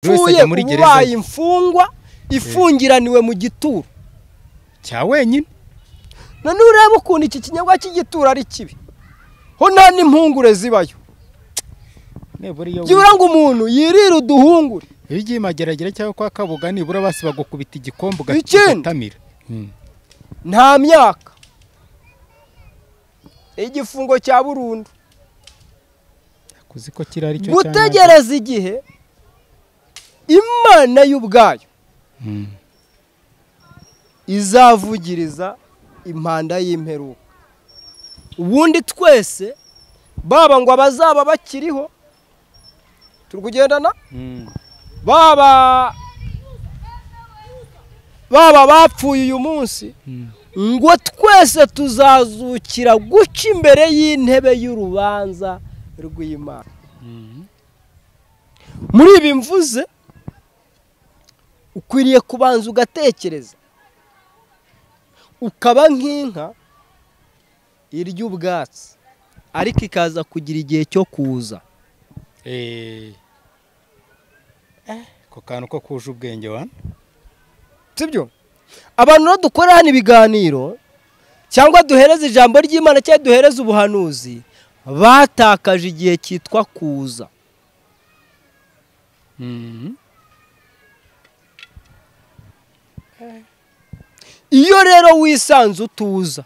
Fuye ubaye imfungwa ifungiraniwe mu gituro cya wenyine. None ureba ukuntu iki kinyabwa cy'igituro ari kibi. Ho nta n'impungure zibayo. Byura ngo umuntu yirira uduhungure. Iyo mageragere cyangwa kwa Kabuga nibura basiba gukubita igikombo gatamira. Nta myaka. Igifungo cya burundu. Kuziko kirari cyo cyane. Gutegereza igihe Imana y'ubwayo izavugiriza impanda y'imperuka. Ubundi twese baba ngo abazaba bakiriho turukugendana baba bapfuye uyu munsi ngo twese tuzazukira guca imbere y'intebe y'urubanza rw'Imana. Muri ibi mvuze ukwiriye kubanza ugatekereza ukaba nk'inka irya ubwatsi ariko ikaza kugira igihe cyo kuza. Ko kantu ko kuje ubwenge wana sibyo abantu dukora hano ibiganiro cyangwa duhereza ijambo ry'Imana cyangwa duhereza ubuhanuzi batakaje igihe cyitwa kuza. Iyo rero wisanze utuza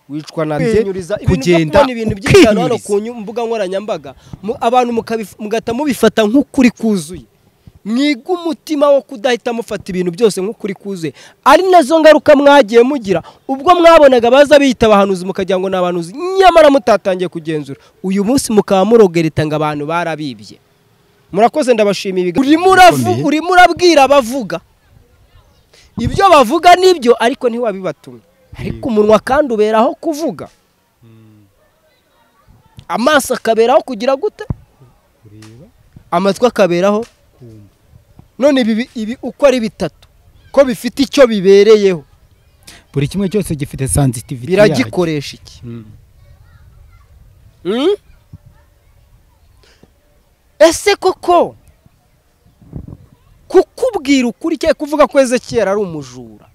wicwa na byenyuriza kugenda ibintu by'ibintu hano ku mbuga nkoranyambaga abantu mugata mubifata nk'ukuri kuzuye. Mwiga umutima wo kudahita mufata ibintu byose nk'ukuri kuzuye, ari nazo ngaruka mwagiye mugira ubwo mwabonaga baza biyita abahanuzi mukagira ngo n'abahanuzi nyamara mutatangiye kugenzura. Uyu munsi mukaba murogereta ngo abantu barabibye. Murakoze ndabashimiye. Urimo urabwira abavuga ibyo bavuga nibyo ariko ntiwabibatumye. Ariko umunwa kandi uberaho kuvuga, amaso akaberaho kugira gute, amatwi akaberaho. None ibi uko ari bitatu ko bifite icyo bibereyeho, buri kimwe cyose gifite sensitivity biragikoresha iki? Ese koko kukubwira ukuri cyo kuvuga ko Ezekiel ari umujura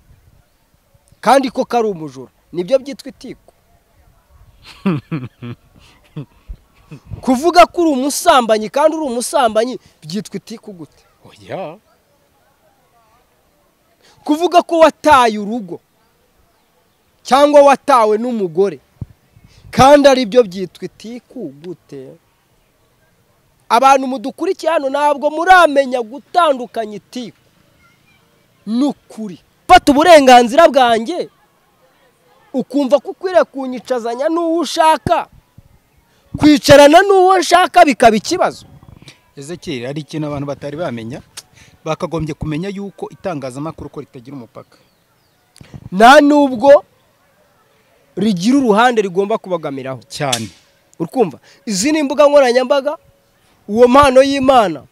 kandi ko ari umujura nibyo byitwa itiku? Kuvuga ko uri umusambanyi kandi uri umusambanyi byitwa itiku gute? Oya. Kuvuga ko wataye urugo cyangwa watawe n'umugore kandi ari byo byitwa itiku gute? Abantu mudukurikiye hano ntabwo muramenya gutandukanya itiku n'ukuri. Fata uburenganzira bwanjye ukumva ko ukwiriye kunyicazanya n'uwo ushaka, kwicarana n'uwo nshaka bikaba ikibazo. Ezekiel ari ikintu abantu batari bamenya, bakagombye kumenya yuko itangazamakuru ko ritagira umupaka, nta nubwo rigira uruhande rigomba kubagamiraho cyane. Urkumva izi ni imbuga nkoranyambaga, uwo mpano y'Imana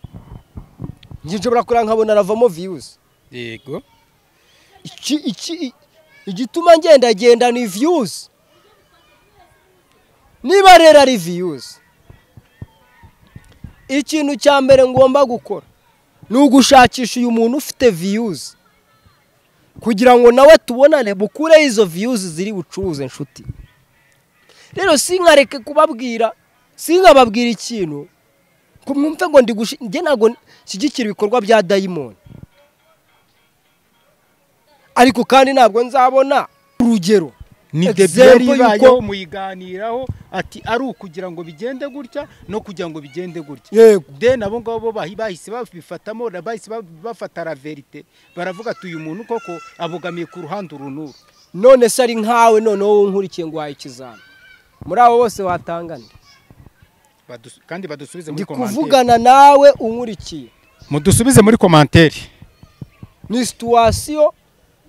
njye nshobora kuranga nkabona ravamo views. Yego. Igituma ngenda ni views. Niba rero ari views, ikintu cya mbere ngomba gukora ni ugushakisha uyu muntu ufite views kugira ngo nawe tubonane bukure izo views ziri bucuruze nshuti. Rero sinkareke kubabwira, sinkababwira ikintu kumwumve ngo njye nago shyigikira ibikorwa bya dayimoni, ariko kandi ntabwo nzabona urugero ni deberi bayo muyiganiraho ati ari ukugira ngo bigende gutya no kugira ngo bigende gutya. De nabo ngabo bahise babifatamo, bahise bafata la verite, baravuga ati uyu muntu koko abogamiye ku ruhande runuru. None se ari nkawe none wowe unkurikiye ngo wayikizana muri abo bose watangana kandi badusubize muri commentaire. Kuvugana nawe unkurikiye mudusubize muri commentaire. Ni situation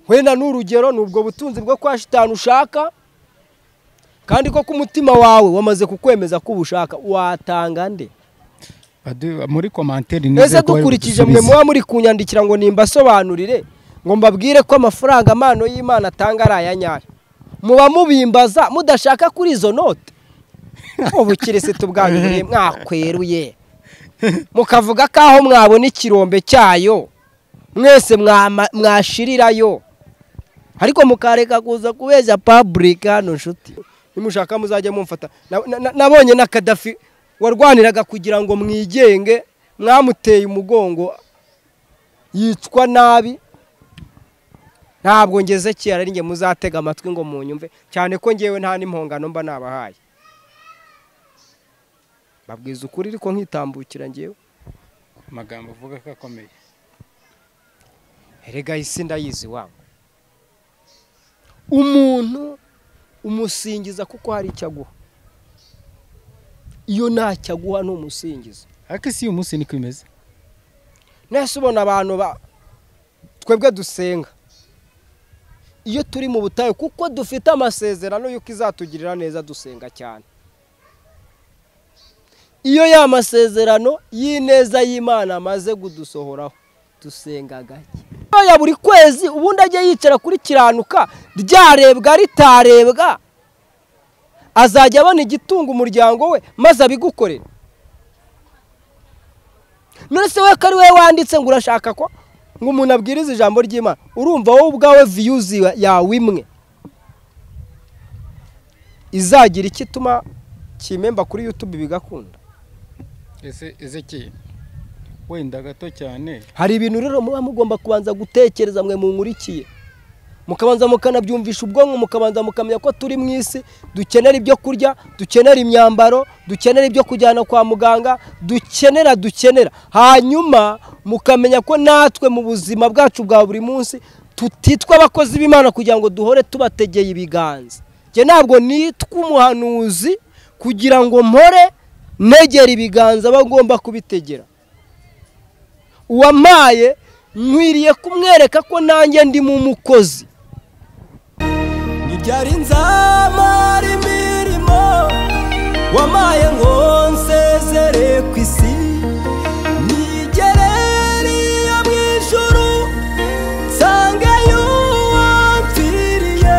wenda n'urugero n'ubwo butunzi bwo kwa shitani ushaka kandi ko kumutima wawe wamaze kukwemeza ko ubushaka, watanga nde? Muri commentaire neze dukurikije mwe muba muri kunyandikira ngo nimbasobanurire ngo mbabwire ko amafaranga amano y'Imana atanga ari ayanyaye, muba mubimbaza mudashaka kuri izo note. Ubukirisitu bwanyu mwakweruye mukavuga ko aho mwabona ikirombe cyayo mwese mwashirirayo, ariko mukareka kuza kubeshya public hano nshuti. Nimushaka muzajya mumfata. Nabonye na Kadafi warwaniraga kugira ngo mwigenge, mwamuteye umugongo yicwa nabi. Ntabwo ngeze kera ari nge muzatega amatwi ngo munyumve, cyane ko ngewe nta n'impongano mba nabahaye. Babwiza ukuri ariko nkitambukira ngewe. Amagambo uvuga ko akomeye. Erega isi ndayizi wangu. Umuntu umusingiza kuko hari icyaguha. Iyo nta cyaguha n'umusingiza. Ariko isi uyu munsi niko imeze. Nese ubona abantu twebwe dusenga. Iyo turi mu butayu kuko dufite amasezerano yuko izatugirira neza dusenga cyane. Iyo ya masezerano y'ineza y'Imana amaze kudusohoraho dusenga gake. Ya buri kwezi ubundi ajye yicara kuri kiranuka ryarebwa ritarebwa, azajya abona igitunga umuryango we maze abigukorera. None se we kari we wanditse ngo urashaka ko ngo umuntu abwiriza ijambo ry'Imana, urumva wowe ubwawe views yawe imwe izagira ikituma kimemba kuri YouTube bigakunda? Ezeki wenda gato cyane. Hari ibintu rero muba mugomba kubanza gutekereza mwe munkurikiye, mukabanza mukanabyumvisha ubwonko, mukabanza mukamenya ko turi mu isi dukenera ibyo kurya, dukenera imyambaro, dukenera ibyo kujyana kwa muganga, dukenera hanyuma mukamenya ko natwe mu buzima bwacu bwa buri munsi tutitwa abakozi b'Imana kugira ngo duhore tubategeye ibiganza. Je ntabwo nitwa umuhanuzi kugira ngo mpore negera ibiganza bagomba kubitegera. Uwamaye nkwiriye kumwereka ko nanjye ndi mu mukozi. Nibyari nzamara imirimo wamaye ngo nsezere ku isi, nigereriye mu ijuru nsangeyo uwampfiriye,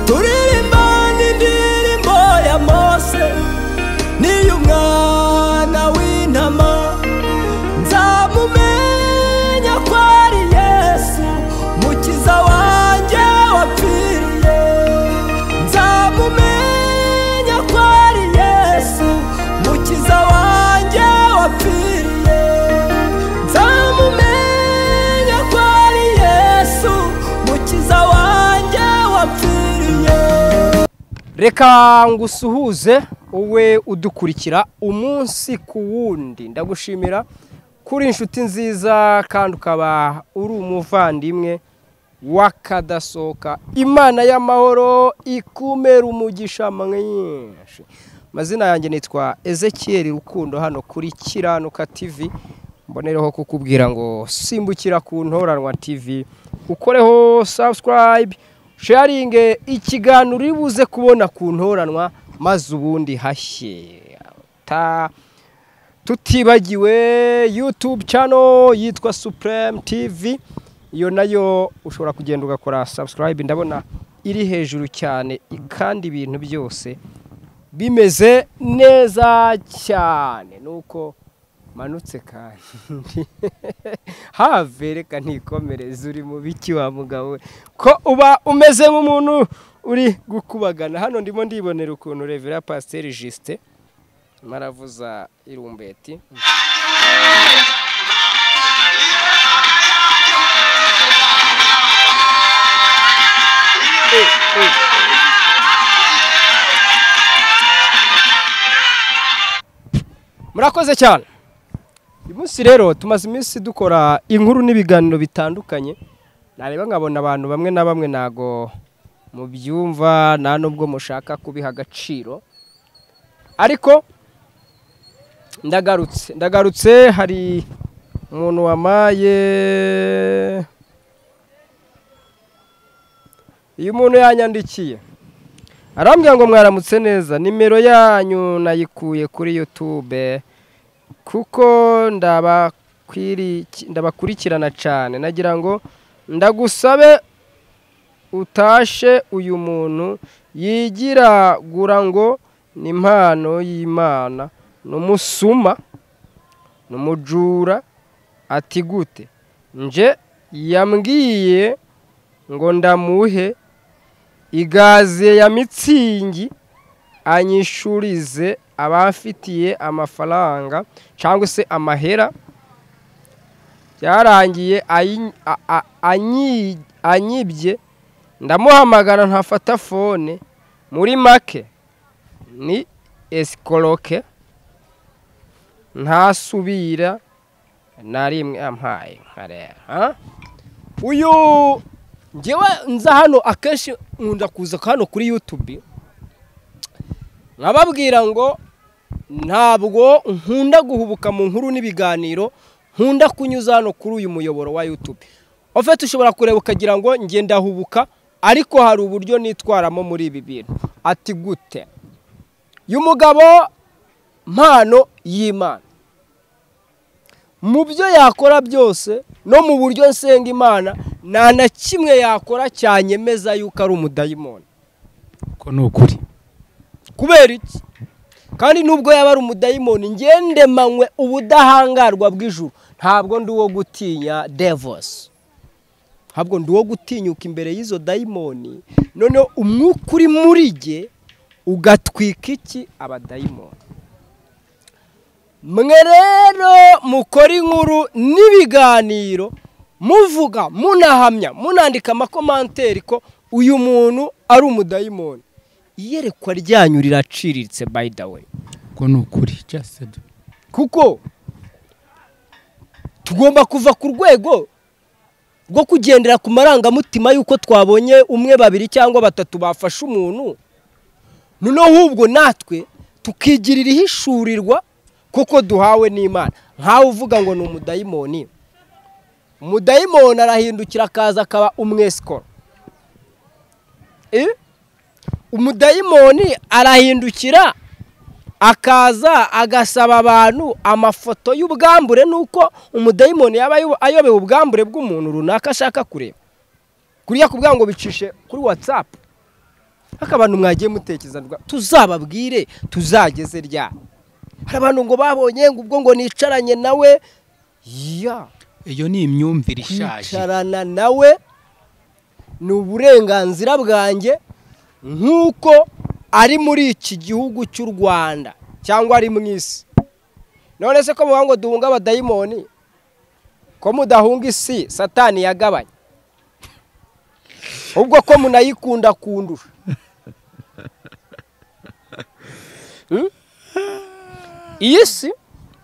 turirimba n'indirimbo ya Mose n'iy'umwana w'intama, nzamumenya ko ari Yesu mukiza wanjye wapfiriye, nzamumenya ko ari Yesu mukiza wanjye wapfiriye, nzamumenya ko ari Yesu mukiza wanjye wapfiriye. Reka ngusuhuze uwe udukurikira umunsi ku wundi, ndagushimira kuri inshuti nziza kandi ukaba uri umuvandimwe wakadasoka. Imana y'amahoro ikumera umugisha mwinshi. Mazina yanjye nitwa Ezekiel Rukundo hano kuri Kiranuka TV. Mbonereho kukubwira ngo simbukira ku Ntoranwa TV, ukoreho subscribe, sharing ikiganiro uribuze kubona ku Ntoranwa maze ubundi hashye. Tutibagiwe YouTube channel yitwa Supreme TV, iyo nayo ushobora kugenda ugakora subscribe, ndabona iri hejuru cyane kandi ibintu byose bimeze neza cyane, nuko manutse kandi havereka ntikomereze uri mu biki wa mugabo ko uba umeze nk'umuntu uri gukubagana. Hano ndimo ndibonera ukuntu Reverend Pasteur Justin maravuza irumbeti. Murakoze cyane. Uyu munsi rero tumaze iminsi dukora inkuru n'ibiganiro bitandukanye, nareba nkabona abantu bamwe na bamwe nago mu byumva nta nubwo mushaka kubiha agaciro, ariko ndagarutse. Hari umuntu wamaye, uyu muntu yanyandikiye arambwira ngo mwaramutse neza, nimero yanyu nayikuye kuri YouTube kuko ndabakurikirana cyane, nagira ngo ndagusabe utashe uyu muntu yigira gura ngo ni impano y'Imana n'umusuma n'umujura. Ati gute? Nje yambwiye ngo ndamuhe igaze ya mitsingi anyishurize abafitiye amafaranga cyangwa se amahera, byarangiye anyibye, ndamuhamagara ntafata fone. Muri make ni esikoroke, ntasubira na rimwe ampaye nkareba. Uyu ngewe nza hano akenshi nkunda kuza hano kuri YouTube nkababwira ngo ntabwo nkunda guhubuka mu nkuru n'ibiganiro, nkunda kunyuza hano kuri uyu muyoboro wa YouTube. Ofete ushobora kureba ukagira ngo ngenda hubuka, ariko hari uburyo nitwaramo muri ibi bintu. Ati gute? Y'umugabo mpano y'Imana, mu byo yakora byose no mu buryo nsenga Imana, nta na kimwe yakora cyanyemeza yuko ari umudayimoni. Ko ni ukuri. Kubera iki? Kandi nubwo yaba ari umudayimoni, ngendemanywe ubudahangarwa bw'ijuru. Ntabwo ndi uwo gutinya devils, ntabwo ndi uwo gutinyuka imbere y'izo dayimoni. Noneho umwuka uri muri jye ugatwika iki? Abadayimoni. Mwe rero mukora inkuru n'ibiganiro, muvuga, munahamya, munandika amakomanteri ko uyu muntu ari umudayimoni. Iyerekwa ryanyu riraciriritse by the way. Ko ni ukuri. Kuko tugomba kuva ku rwego rwo kugendera ku marangamutima yuko twabonye umwe, babiri cyangwa batatu bafashe umuntu, noneho ahubwo natwe tukigirira ihishurirwa kuko duhawe n'Imana. Nkawe uvuga ngo ni umudayimoni, umudayimoni arahindukira akaza akaba umwesikoro. Umudayimoni arahindukira akaza agasaba abantu amafoto y'ubwambure, nuko umudayimoni yaba ayobewe ubwambure bw'umuntu runaka ashaka kureba. Kuriya kuvuga ngo bicishe kuri WhatsApp, akabantu mwagiye mutekereza tuzababwire tuzageze rya. Hari abantu ngo babonye ngo ubwo ngo nicaranye nawe, iyo ni imyumvire ishaje. Kwicarana nawe ni uburenganzira bwanjye, nk'uko ari muri iki gihugu cy'u Rwanda cyangwa ari mu isi. None se ko muvuga ngo duhunga abadayimoni, ko mudahunga isi Satani yagabanye? Ubwo ko munayikunda kundusha. Iyi si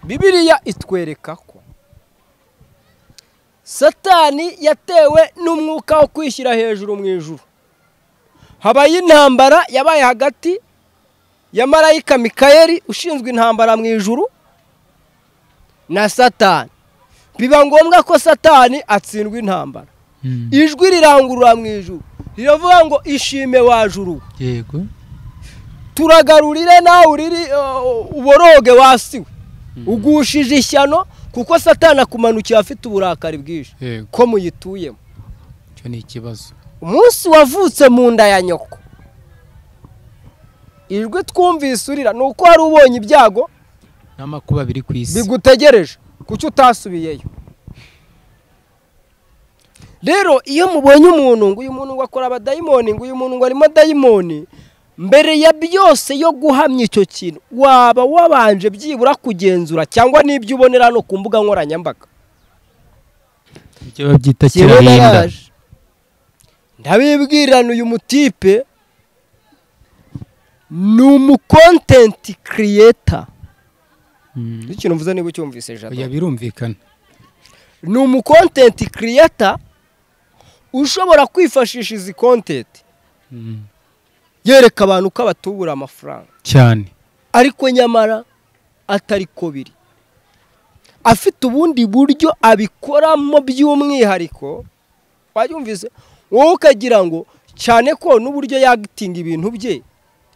Bibiliya itwereka ko Satani yatewe n'umwuka wo kwishyira hejuru mu ijuru. Habaye intambara yabaye hagati ya marayika Mikayeli ushinzwe intambara mu ijuru na Satani. Biba ngombwa ko Satani atsindwa intambara. Ijwi rirangurura mu ijuru riravuga ngo ishime wa juru. Yego. Turagarurire nawe uriri uboroge wasiwe. Ugushije ishyano kuko Satani akumanukiye afite uburakari bwije ko muyituyemo. Cyo ni ikibazo. Umunsi wavutse mu nda ya nyoko, ijwi twumvise urira nuko hari ubonye ibyago n'amakuba biri ku isi bigutegereje kuki utasubiyeyo. Rero iyo mubonye umuntu ngo uyu muntu ngo akora abadayimoni, ngo uyu muntu ngo arimo dayimoni, mbere ya byose yo guhamya icyo kintu waba wabanje byibura kugenzura cyangwa n'ibyo ubonera no ku mbuga nkoranyambaga. Icyo babyita kirahinda. Ndabibwirana uyu mutipe ni umukontenti kiriyeta. Ikintu mvuze niba ucyumvise jado. Oya birumvikana. Ni umukontenti kiriyeta ushobora kwifashisha izi kontenti yereka abantu ko abatubura amafaranga cyane, ariko nyamara atari ko biri. Afite ubundi buryo abikoramo by'umwihariko. Wabyumvise wowe ukagira ngo cyane ko n'uburyo yagitinga ibintu bye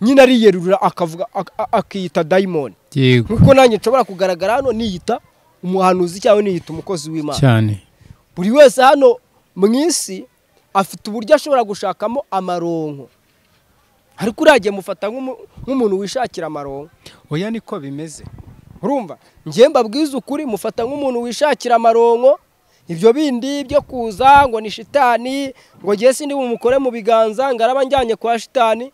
nyine ari yerurura akavuga akiyita dayimoni. Yego. Kuko nanjye nshobora kugaragara hano niyita umuhanuzi cyangwa niyita umukozi w'Imana. Cyane. Buri wese hano mu isi afite uburyo ashobora gushakamo amaronko, ariko uragiye mufata nk'umuntu wishakira amaronko. Oya niko bimeze. urumva njye mbabwiza ukuri mufata nk'umuntu wishakira amaronko ibyo bindi byo kuza ngo ni shitani ngo ngiye sindi bumukore mu biganza ngaraba njyanye kwa shitani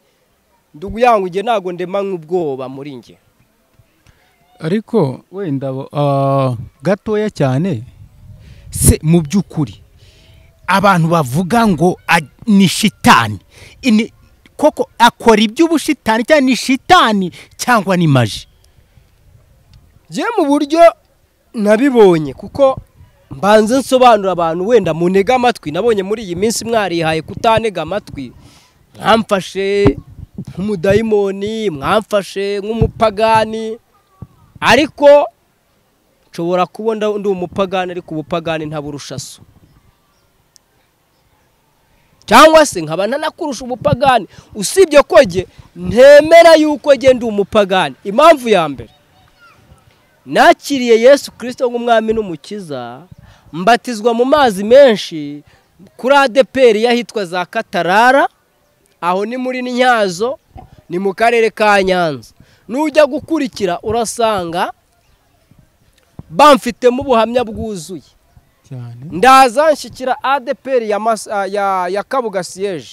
ndugu yangu ngiye nago ndema nk'ubwoba muri nge. Ariko wenda gatoya cyane se mu by'ukuri abantu bavuga ngo ni shitani koko akora iby'ubushitani cyangwa ni shitani cyangwa ni maji? Je mu buryo nabibonye kuko mbanze nsobanura abantu wenda munega amatwi nabonye muri iyi minsi mwarihaye kutanega amatwi mwamfashe nk'umudayimoni mwamfashe nk'umupagani ariko nshobora kubona ndi umupagani ariko ubupagani ntaburushaso cyangwa se nkaba ntanakurusha ubupagani usibye ko nge ntemera yuko nge ndi umupagani. Impamvu ya mbere nakiriye Yesu Kristo nk'umwami n'umukiza mbatizwa mu mazi menshi kuri ADPR yahitwa za Katarara aho ni muri Nyazo ni mu karere ka Nyanza. Nujya gukurikira urasanga bamfitemo ubuhamya bwuzuye cyane. Ndaza nshikira ADPR ya Kabuga Siege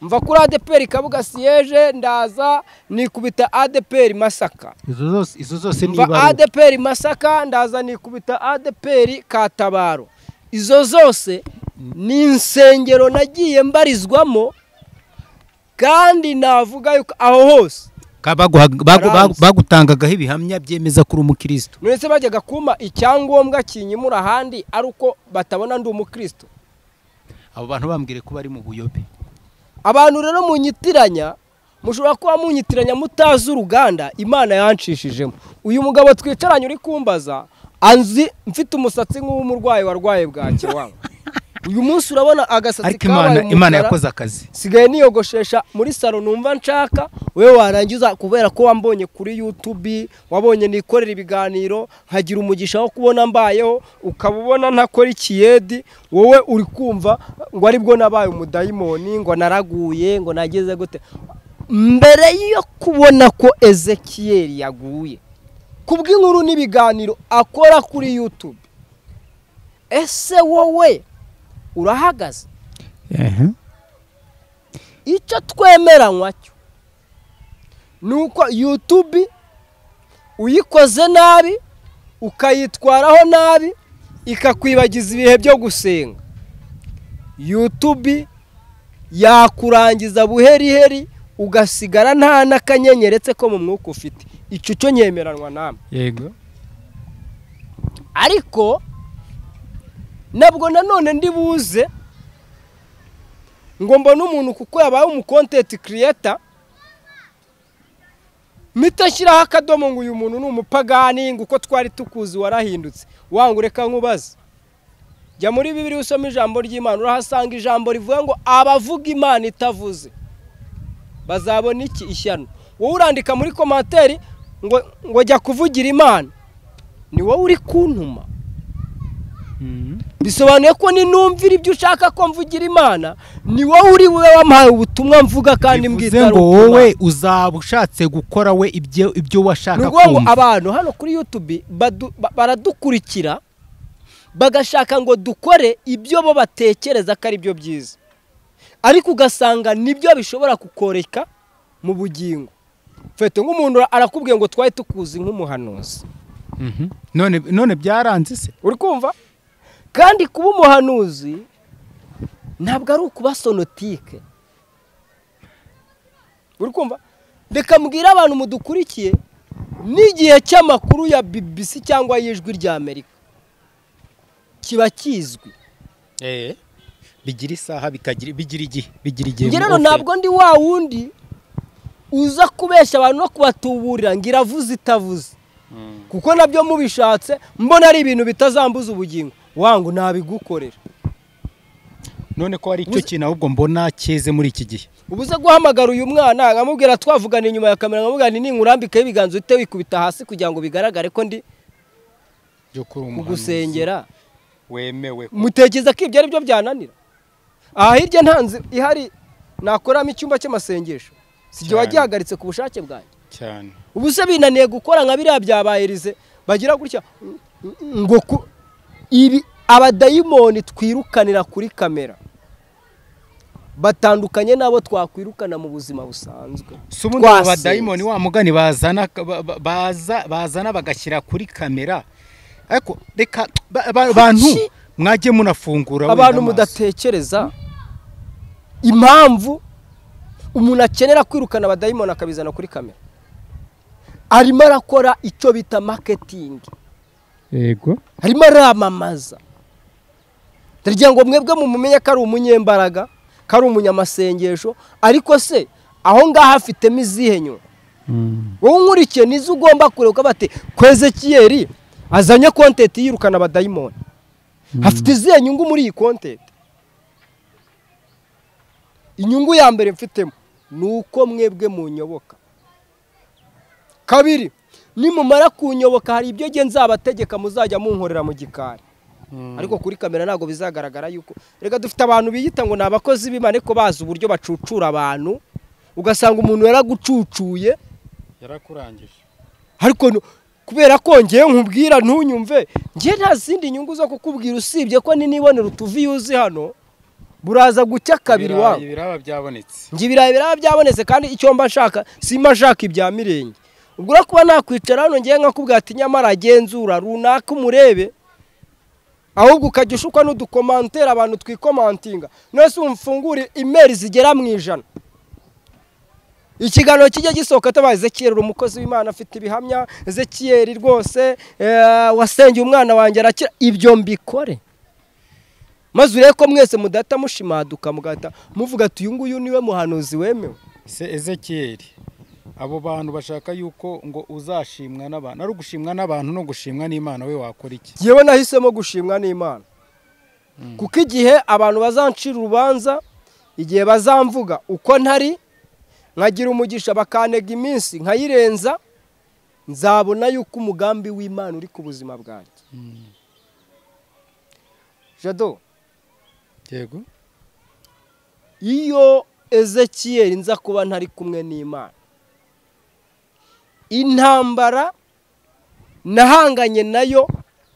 mva kuri ADPR Kabuga Siege ndaza nikubita ADPR Masaka izo zose ni baro ADPR Masaka ndaza nikubita ADPR Katabaro. Izo zose ni insengero nagiye mbarizwamo kandi navuga yuko aho hose bagutangagaho ibihamya byemeza kuri umukristo. Nese bajyaga kuma icyangombwa kinyimura ahandi ari uko batabona ndi umukristo. Abo bantu bambwire ko bari mu buyobe. Abantu rero munyitiranya mushobora kuba munyitiranya mutazi uruganda Imana yanshishijemo. Uyu mugabo twicaranye uri kumbaza anzi mfite umusatsi nk'umurwayi warwaye bwake wangu. Uyu munsi urabona agasatsi kabaye Imana yakoze akazi. Sigaye niyogoshesha muri salon numva nshaka wewe warangiza kubera ko wambonye kuri YouTube wabonye nikorera ibiganiro nkagira umugisha wo kubona mbayeho ukabubona ntakora ikiyedi wowe uri kumva ngo aribwo nabaye umudayimoni ngo naraguye ngo nageze gute. Mbere yo kubona ko Ezekiel yaguye kubw'inkuru n'ibiganiro akora kuri YouTube ese wowe urahagaze? Icyo twemeranywa cyo nuko YouTube uyikoze nabi ukayitwaraho nabi ikakwibagiza ibihe byo gusenga YouTube yakurangiza buheriheri ugasigara nta nakanyenyeretse ko mu mwuka ufite. Icyo cyo nyemeranwa namwe. Yego. Ariko nabwo nanone ndi buze ngo mbone umuntu kuko yabaye umucontent creator mitashyiraho akadomo ngo uyu muntu ni umupagani ngo uko twari tukuzi warahindutse. Wangu reka nkubaze jya muri Bibiliya usoma ijambo ry'Imana urahasanga ijambo rivuga ngo abavuga Imana itavuze bazabona iki? Ishyano. Wowe urandika muri commentaire ngo jya kuvugira Imana ni wowe uri kuntuma. Bisobanuye ko ninumvira ibyo ushaka ko mvugira Imana ni wowe uri we wampaye ubutumwa mvuga kandi mbwita ngo wowe uzaba ushatse gukora we ibyo washaka kumva. Abantu hano kuri YouTube baradukurikira bagashaka ngo dukore ibyo bo batekereza ko ari byo byiza ariko ugasanga nibyo bishobora kukoreka mu bugingo. Fete nk'umuntu arakubwiye ngo twaye tukuzi nk'umuhanuzi. None byaranze se uri kumva? Kandi kuba umuhanuzi ntabwo ari ukuba sonotike. Uri kumva? Reka mbwira abantu mudukurikiye n'igihe cy'amakuru ya BBC cyangwa y'ijwi rya Amerika kiba kizwi. Bigira isaha bigira igihe. Ngero ntabwo ndi wa wundi uza kubesha abantu no kubatuburira ngiravuze itavuze. Kuko nabyo mubishatse mbona ari ibintu bitazambuza ubugingo wangu nabigukorera. None ko ari cyo kintu ahubwo mbona cyeze muri iki gihe. Ubuze guhamagara uyu mwana ngamubwira twavugana inyuma ya kamera ngamubwira ni nkurambike ibiganzo ute wikubita hasi kugira ngo bigaragare ko ndi byo kugusengera wemewe. Mutekereza ko ibyo ari byo byananira? Aha hirya ntanze ihari nakoramo icyumba cy'amasengesho sije wagihagaritse ku bushake bwanjye cyane. ubu se binaniye gukora nka biriya byabayirize bagira gutya ngo ibi abadayimoni twirukanira kuri kamera batandukanye nabo twakwirukana mu buzima busanzwe. Subundi abadayimoni wa mugani bazana bagashyira kuri kamera, ariko reka abantu mwaje munafungura abantu mudatekereza impamvu umuntu akenera kwirukana abadayimoni akabizana kuri kamera. Arimo arakora icyo bita marketing. Yego. Arimo aramamaza. Ndagira ngo mwebwe mumumenye ko ari umunyembaraga, ko ari umunyamasengesho, ariko se aho ngaho afitemo izihe nyuma? Wowe nkurikiye nizo ugomba kureka bate Kwezekiyeli azanye content yirukana abadayimoni. Afite izihe nyungu muri iyi content? Inyungu ya mbere mfitemo nuko mwebwe munyoboka. Kabiri, nimumara kunyoboka hari ibyo nge nzabategeka muzajya munkorera mu gikari. Ariko kuri kamera ntago bizagaragara yuko reka dufite abantu biyita ngo nabakozi b'Imana ariko bazi uburyo bacucura abantu, ugasanga umuntu yaragucucuye yarakurangije. Ariko kubera ko ngiye nkubwira ntunyumve, ngiye nta zindi nyungu zo kukubwira usibye ko ninibonera utuviyuzi hano buraza gucya kabiri wawe. Ibiraba byabonetse. Ngi biraba byabonetse kandi icyo mba nshaka simba nshaka ibya mirenge. Ubwo kuba nakwicara hano ngiye nkakubwira ati nyamara agenzura runaka umurebe, ahubwo ukajya ushukwa n'udukomantera abantu twikomantinga. Nose umfungure email zigera mu 100. Ikiganiro kijya gisohoka tabaye Ezekiyeli umukozi w'Imana afite ibihamya, Ezekiyeli rwose wasengeye umwana wanjye arakira, ibyo mbikore. Maze ureko mwese mudata mushimaduka mugata muvuga ati uyu nguyu niwe muhanuzi wemewe. Se Ezekiyeli abo bantu bashaka yuko ngo uzashimwa n'abantu, ari gushimwa n'abantu no gushimwa n'Imana, we wakora iki? Yewe nahisemo gushimwa n'Imana. Kuko igihe abantu bazancira urubanza, igihe bazamvuga uko ntari, nkagira umugisha bakanega iminsi nkayirenza, nzabona yuko umugambi w'Imana uri ku buzima bwanjye. Jado. Yego. Iyo Ezekiyeli nza kuba ntari kumwe n'Imana, intambara nahanganye nayo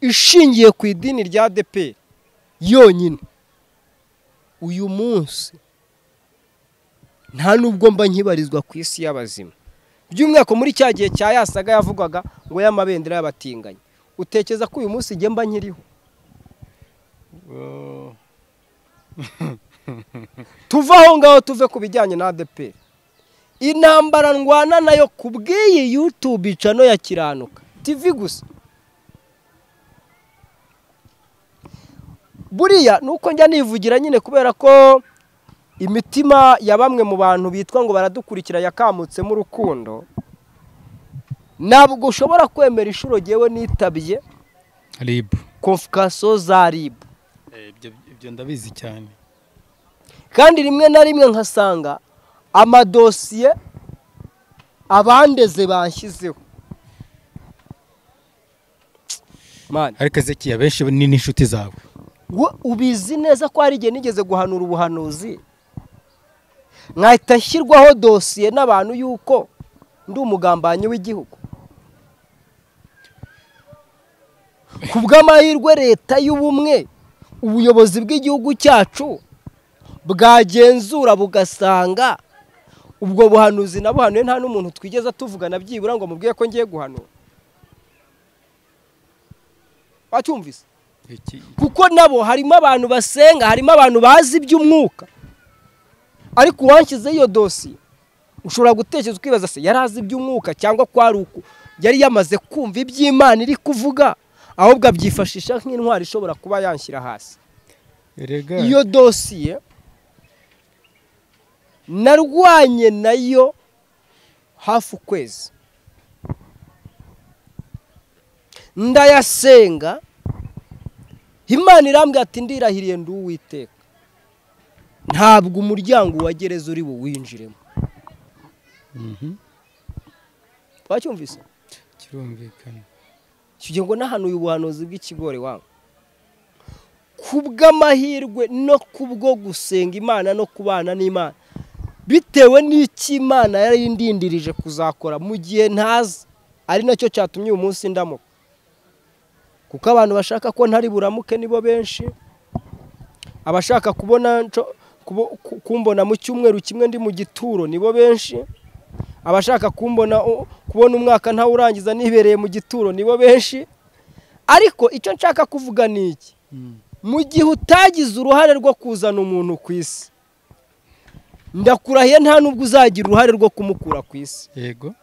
ishingiye ku idini rya ADEPR yonyine, uyu munsi nta nubwo mba nkibarizwa ku isi y'abazima. By'umwaka muri cya gihe cya yasaga yavugwaga ngo y'amabendera y'abatinganye, utekereza ko uyu munsi nge mba nkiriho? Tuva aho ngaho tuve ku bijyanye na ADEPR. Intambara ndwana nayo kubwiye YouTube channel ya Kiranuka TV gusa. Buriya nuko njya nivugira nyine kubera ko imitima ya bamwe mu bantu bitwa ngo baradukurikira yakamutse mu rukundo. Ntabwo ushobora kwemera ishuro jewe nitabye RIB, konfikaso za RIB. Ibyo ndabizi cyane. Kandi rimwe na rimwe nkasanga amadosiye abandeze banshyizeho. Man, ariko Ezekiyeli benshi ni n'inshuti zawe. Ubizi neza ko hari igihe nigeze guhanura ubuhanuzi nkahita nshyirwaho dosiye n'abantu yuko ndi umugambanyi w'igihugu. Ku bw'amahirwe leta y'ubumwe, ubuyobozi bw'igihugu cyacu bwagenzura bugasanga ubwo buhanuzi nabuhanuye nta n'umuntu twigeza tuvugana byibura ngo mubwiye ko ngiye guhanura. Wacyumvise? Kuko nabo harimo abantu basenga, harimo abantu bazi iby'umwuka. Ariko uwanshyize iyo dosiye ushobora gutekereza ukibaza se yarazi iby'umwuka cyangwa kwari uko yari yamaze kumva iby'Imana iri kuvuga, ahubwo abyifashisha nk'intwari ishobora kuba yanshyira hasi. Iyo dosiye narwanye nayo hafi ukwezi, ndayasenga, Imana irambwira ati ndirahiriye ndi Uwiteka, ntabwo umuryango wa gereza uri buwinjiremo. Wacyumvise? Kirumvikana. Kivuga ngo nahanuye ubuhanuzi bw'ikigore wangu. Kubw'amahirwe no kubwo gusenga Imana no kubana n'Imana, bitewe n'iki Imana yari indindirije kuzakora mu gihe ntazi, ari nacyo cyatumye uyu munsi ndamuka. Kuko abantu bashaka ko ntari buramuke nibo benshi, abashaka kumbona mu cyumweru kimwe ndi mu gituro nibo benshi, abashaka kubona umwaka ntawurangiza nibereye mu gituro nibo benshi. Ariko icyo nshaka kuvuga ni iki, mu gihe utagize uruhare rwo kuzana umuntu ku isi, ndakurahiye nta nubwo uzagira uruhare rwo kumukura ku isi. Yego.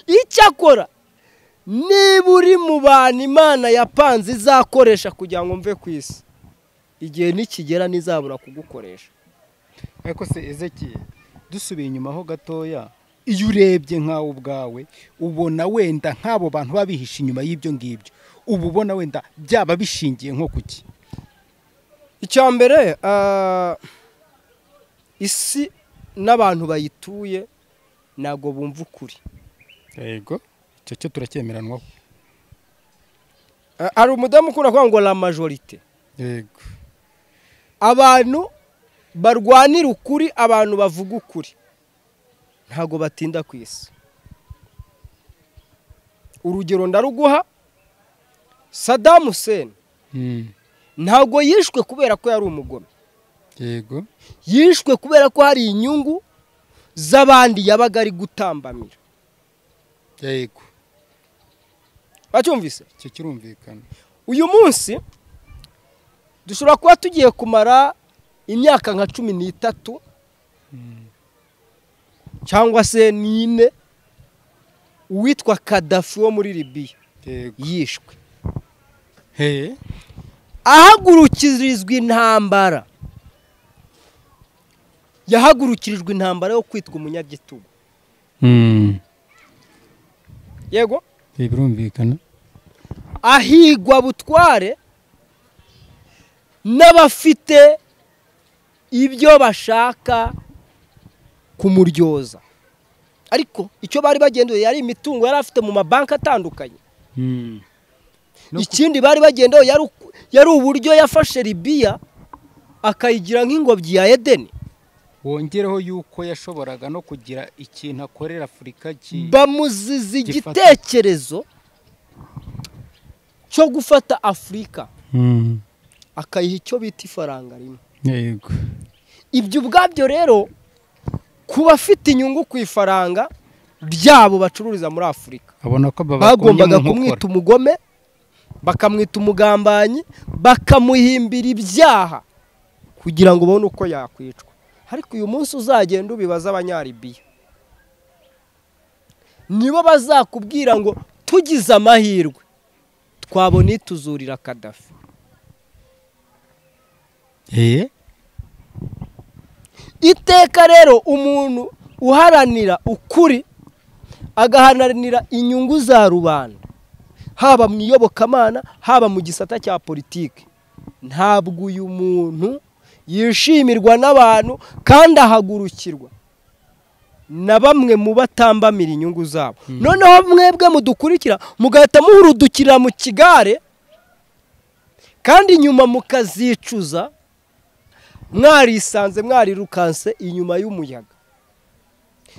Icyakora niba uri mu bantu Imana yapanze izakoresha kugira ngo mve ku isi, igihe nikigera nizabura kugukoresha. Ariko se Ezekiel, dusubiye inyuma ho gatoya, iyo urebye nkawe ubwawe ubona wenda nk'abo bantu babihisha inyuma y'ibyo ngibyo, ubu ubona wenda byaba bishingiye nko kuki? Icya mbere, isi n'abantu bayituye ntago bumva ukuri. Yego, icyo cyo turacyemeranwaho. Hari umudamu ukunda kuvuga ngo la majorite. Yego. Abantu barwanira ukuri, abantu bavuga ukuri ntago batinda ku isi. Urugero ndaruguha, Saddam Hussein ntago yishwe kubera ko yari umugome. Yego. Yishwe kubera ko hari inyungu z'abandi yabaga ari gutambamira. Yego. Bacyumvise? Cyo kirumvikana. Uyu munsi dushobora kuba tugiye kumara imyaka nka 13 cyangwa se 4 uwitwa Gaddafi wo muri Libya yishwe. Ahagurukirizwa intambara, yahagurukirijwe intambara yo kwitwa umunyagitugu. Yego, birumvikana. Ahigwa butware n'abafite ibyo bashaka kumuryoza. Ariko icyo bari bagendoye yari imitungo yari afite mu mabanki atandukanye. Ikindi bari bagendoye yari uburyo yafashe Libya akayigira nk'ingobyi ya Edeni. Wongereho yuko yashoboraga no kugira ikintu akorera Afurika bamuziza igitekerezo cyo gufata Afurika akayiha icyo bita ifaranga rimwe. Yego. Ibyo ubwabyo rero kuba afite inyungu ku ifaranga byabo bacururiza muri Afurika, bagombaga kumwita umugome, bakamwita umugambanyi, bakamuhimbira ibyaha kugira ngo babone uko yakwicwa. Ariko uyu munsi uzagenda ubibaza abanyaribiya, nibo bazakubwira ngo tugize amahirwe twabona ituzurira Gaddafi. Iteka rero umuntu uharanira ukuri agaharanira inyungu za rubanda, haba mu iyobokamana haba mu gisata cya politiki, ntabwo uyu muntu yishimirwa n'abantu kandi ahagurukirwa na bamwe mu batambamira inyungu zabo. Noneho mwebwe mudukurikira mugahita muhurudukira mu kigare kandi nyuma mukazicuza mwarisanze mwarirukanse inyuma y'umuyaga.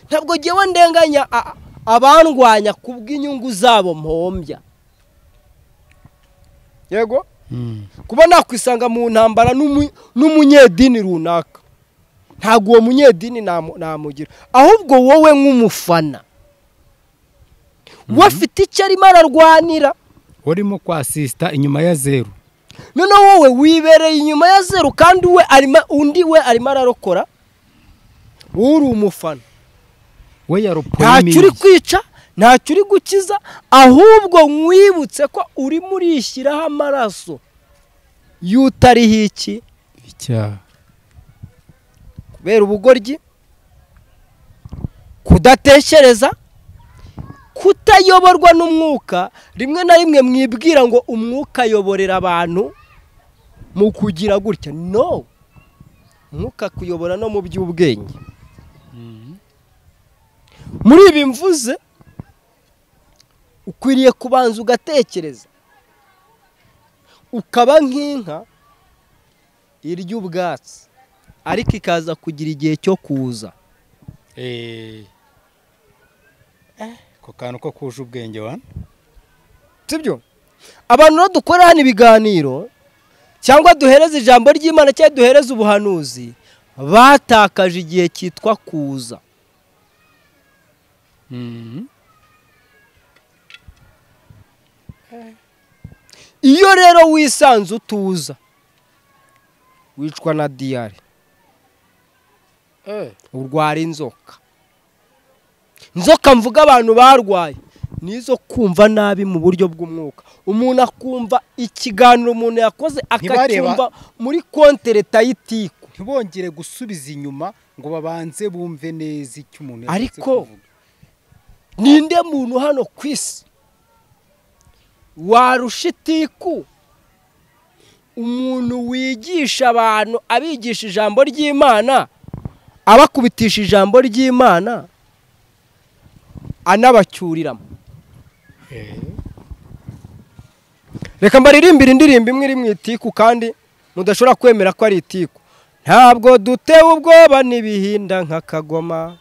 Ntabwo jyewe ndenganya abandwanya kubw'inyungu zabo mpombya. Yego, kuba nakwisanga mu ntambara n'umunyedini runaka, ntabwo uwo munyedini namugira, ahubwo wowe nk'umufana wafite icyo arimo ararwanira, urimo kwasista inyuma ya zeru. None wowe wibereye inyuma ya zeru kandi undi we arimo ararokora, uri umufana. We yarupoye ntacyo uri kwica, ntacyo uri gukiza, ahubwo mwibutse ko uri murishyiraho amaraso y'utariho iki icyaha, kubera ubugoryi, kudatekereza, kutayoborwa n'umwuka. Rimwe na rimwe mwibwira ngo umwuka ayoborera abantu mu kugira gutya. No, umwuka kuyobora no mu by'ubwenge. Muri ibi mvuze ukwiriye kubanza ugatekereza, ukaba nk'inka irya ubwatsi ariko ikaza kugira igihe cyo kuza. ko kantu ko kuje ubwenge wa sibyo abantu no dukora hano ibiganiro cyangwa duhereza ijambo ry'Imana cyangwa duhereza ubuhanuzi batakaje igihe cyitwa kuza. Iyo rero wisanze utuza wicwa na diyare, urwara inzoka mvuga abantu barwaye nizo kumva nabi mu buryo bw'umwuka. Umuntu akumva ikiganiro umuntu yakoze akacyumva muri kontereta y'itiku, ntibongere gusubiza inyuma ngo babanze bumve neza icyo umuntu yakoze. Ariko ninde muntu hano ku isi warusha itiku umuntu wigisha abantu, abigisha ijambo ry'Imana, abakubitisha ijambo ry'Imana, anabacyuriramo? Reka mbaririmbira indirimbo imwe iri mu itiku kandi mudashobora kwemera ko ari itiku. Ntabwo dutewe ubwoba n'ibihinda nk'akagoma,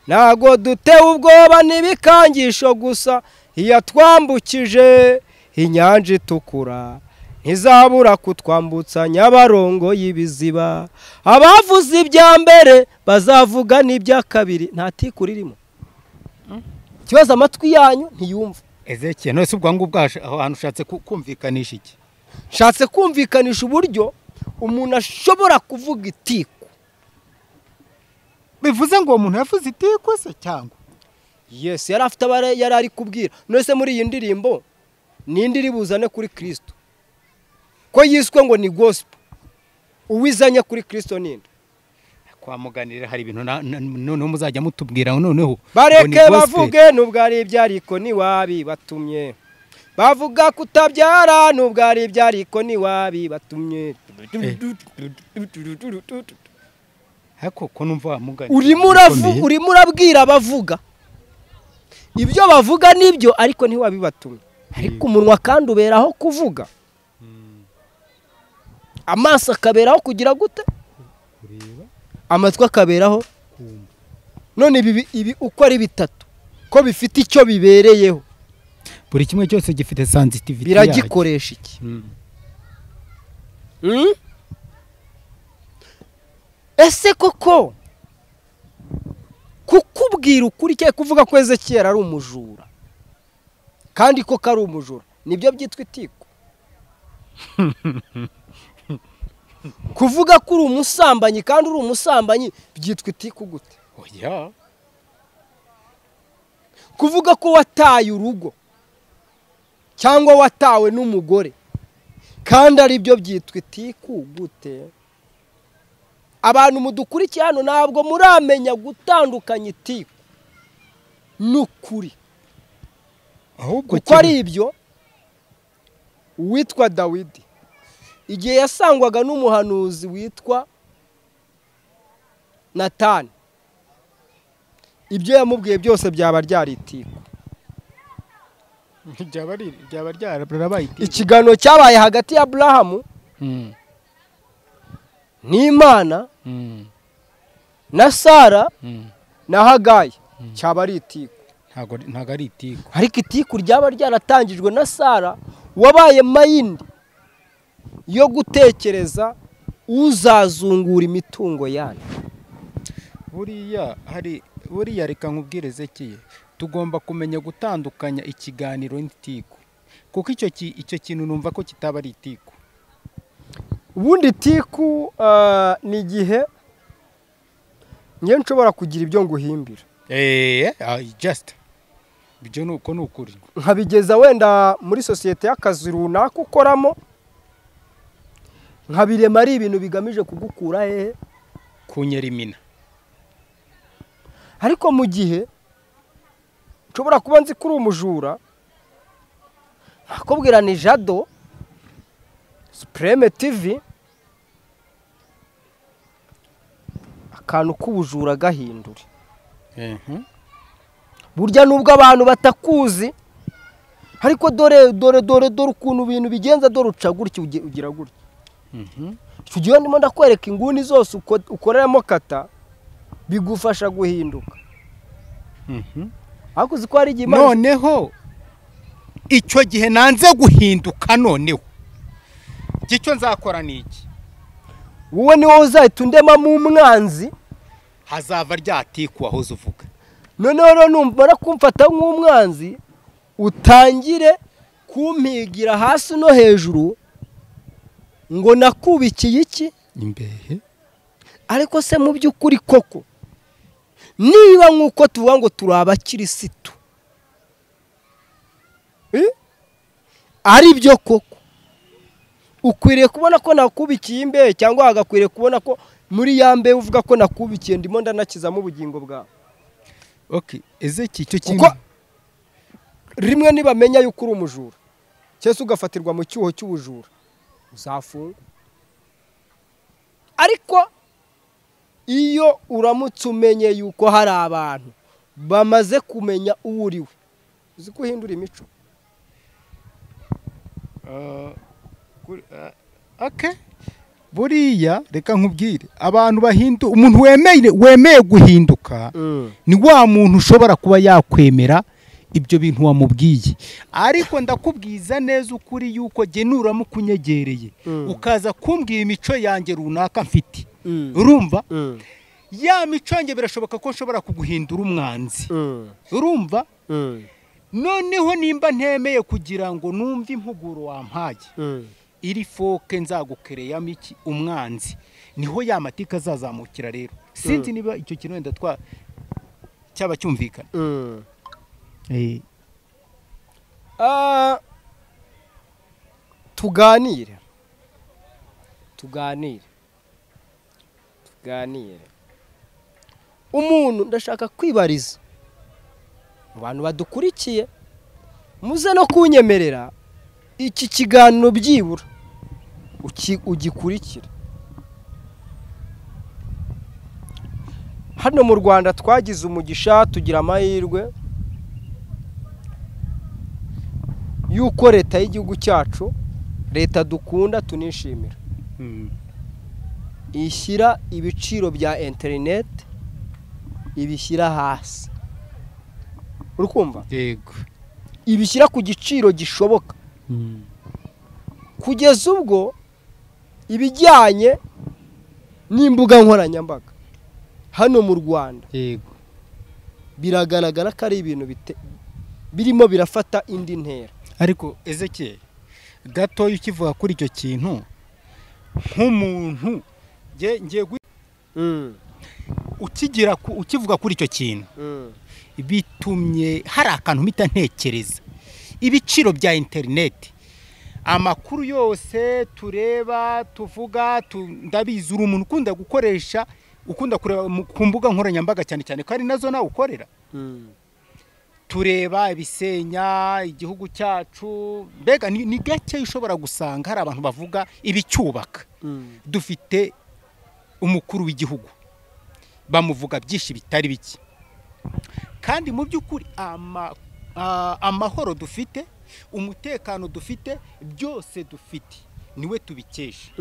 ntabwo dutewe ubwoba n'ibikangisho gusa, iyo twambukije inyanja itukura ntizabura kutwambutsa Nyabarongo y'ibiziba. Abavuze ibya mbere bazavuga n'ibya kabiri. Nta tiku ririmo. Kibaza amatwi yanyu ntiyumva. Ezekiel nose ubwo ngubwo aho hantu ushatse kumvikanisha iki? Shatse kumvikanisha uburyo umuntu ashobora kuvuga itiku. Bivuze ngo umuntu yavuze itiku se cyangwa? Yes, yari afite yari ari kubwira. Nose muri iyi ndirimbo ni iri buzane kuri Kristo, ko yiswe ngo ni gospel. Uwizanye kuri Kristo ninde? Kwa muganira hari ibintu none muzajya mutubwira noneho bareke bavuge nubwo ari ibyariko ni wabi batumye, bavuga kutabyara nubwo ari ibyariko ni wabi batumye. Hako ko numva muganira urimo urabwira bavuga ibyo bavuga nibyo, ariko ntiwabibatumye. Ariko umunwa kandi uberaho kuvuga, amaso akaberaho kugira gute, amatwi akaberaho. None ibi uko ari bitatu ko bifite icyo bibereyeho, buri kimwe cyose gifite sensitivity biragikoresha iki? Ese koko kukubwira ukuri cyo kuvuga ko Ezekiel ari umujura kandi ko ari umujura nibyo byitwa itiku? Kuvuga ko uri umusambanyi kandi uri umusambanyi byitwa itiku gute? Oya. Kuvuga ko wataye urugo cyangwa watawe n'umugore kandi ari byo byitwa itiku gute? Abantu mudukurikiye hano ntabwo muramenya gutandukanya itiku n'ukuri. Ahubwo kuko ari ibyo witwa Dawidi igihe yasangwaga n'umuhanuzi witwa Natani, ibyo yamubwiye byose byaba ryari itiku. byaba ryarabaye itiku. Ikiganiro cyabaye hagati ya Aburahamu n'Imana na Sara na Hagayi cyaba ari itiku. Ntago ari itiku. Ariko itiku ryaba ryaratangijwe na Sara wabaye mayindi yo gutekereza uzazungura imitungo yanyu. Buriya reka nkubwireze kiye tugomba kumenya gutandukanya ikiganiro n'itiku, kuko icyo kintu numva ko kitaba ari itiku. Ubundi itiku ni igihe njye nshobora kugira ibyo nguhimbira, just ibyo nuko nukuri nkabigeza wenda muri sosiyete y'akazi runaka ukoramo, nkabirema ari ibintu bigamije kugukura hehe, kunyerimina. ariko mu gihe nshobora kuba nzi kuri umujura nkakubwira ni Jado Supreme TV, akantu k'ubujura gahindura. Burya nubwo abantu batakuzi, ariko dore ukuntu ibintu bigenza, dore uca gutya ugira gutya. tugiye ndimo ndakwereka inguni zose ukoreramo kata bigufasha guhinduka. Ariko uzi ko hari igihe noneho icyo gihe nanze guhinduka, noneho icyo nzakora ni iki? wowe ni wowe uzahita undemamo umwanzi, hazava ryatiku wahoze uvuga. noneho numara kumfata nk'umwanzi utangire kumpigira hasi no hejuru ngo nakubikiye iki imbehe. Ariko se mu by'ukuri koko niba nk'uko tuvuga ngo turi abakirisitu ari byo koko, ukwiriye kubona ko nakubikiye imbehe, cyangwa hagakwiriye kubona ko muri ya mbehe uvuga ko nakubikiye ndimo ndanakizamo ubugingo bwawe. Eze cyo kintu rimwe nibamenya yuko uri umujura cyese ugafatirwa mu cyuho cy'ubujura uzafungwa. Ariko iyo uramutse umenye yuko hari abantu bamaze kumenya uwo uriwe, uzi ko uhindura imico. buriya reka nkubwire, abantu umuntu wemeye guhinduka ni wa muntu ushobora kuba yakwemera ibyo bintu wamubwiye. Ariko ndakubwiza neza ukuri yuko genuramo kunyegereye ukaza kumbwira imico yanjye runaka mfite, urumva ya mico yanjye birashoboka ko nshobora kuguhindura umwanzi, urumva. Noneho nimba ntemeye kugira ngo numve impuguro wampaye, iri foke nzagukereyamo iki umwanzi, niho ya matika azazamukira. Rero sinzi niba icyo kintu wenda cyaba cyumvikana. tuganire umuntu ndashaka kwibariza mu bantu badukurikiye, muze no kunyemerera iki kiganiro byibura ugikurikira. Hano mu Rwanda twagize umugisha, tugira amahirwe yuko leta y'igihugu cyacu, leta dukunda tunishimira, ishyira ibiciro bya internet ibishyira hasi. Urukumva? Yego. Ibishyira ku giciro gishoboka. Kugeza ubwo ibijyanye n'imbuga nkoranyambaga hano mu Rwanda, yego, biragaragara ko ari ibintu birimo birafata indi ntera. Ariko Ezekiel gato ukivuga kuri icyo kintu nk'umuntu ngiye ukivuga kuri icyo kintu bitumye hari akantu mpita ntekereza. Ibiciro bya internet, amakuru yose tureba tuvuga, ndabizi uri umuntu ukunda gukoresha, ukunda kureba ku mbuga nkoranyambaga cyane cyane ko ari nazo nawe ukorera. Tureba ibisenya igihugu cyacu, mbega ni gake ushobora gusanga hari abantu bavuga ibicyubaka. Dufite umukuru w'igihugu bamuvuga byinshi bitari biki, kandi mu by'ukuri amahoro dufite, umutekano dufite, byose dufite niwe tubikesha,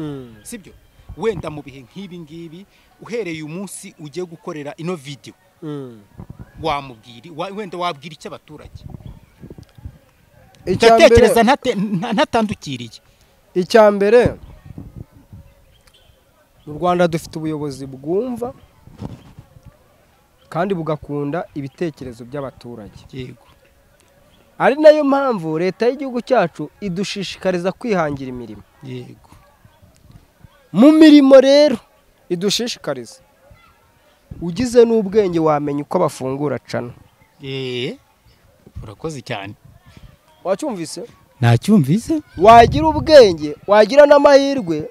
sibyo? Wenda mu bihe nk'ibi ngibi uhereye umunsi ugiye gukorera ino video, wenda wabwira icyo abaturage? Ndatekereza ntatandukiriye. Icya mbere, mu Rwanda dufite ubuyobozi bwumva kandi bugakunda ibitekerezo by'abaturage. Yego. Ari nayo mpamvu leta y'igihugu cyacu idushishikariza kwihangira imirimo. Yego. Mu mirimo rero idushishikariza, ugize n'ubwenge wamenya uko bafungura cana. Urakoze cyane. Wacyumvise? Nacyumvise. Wagira ubwenge, wagira n'amahirwe,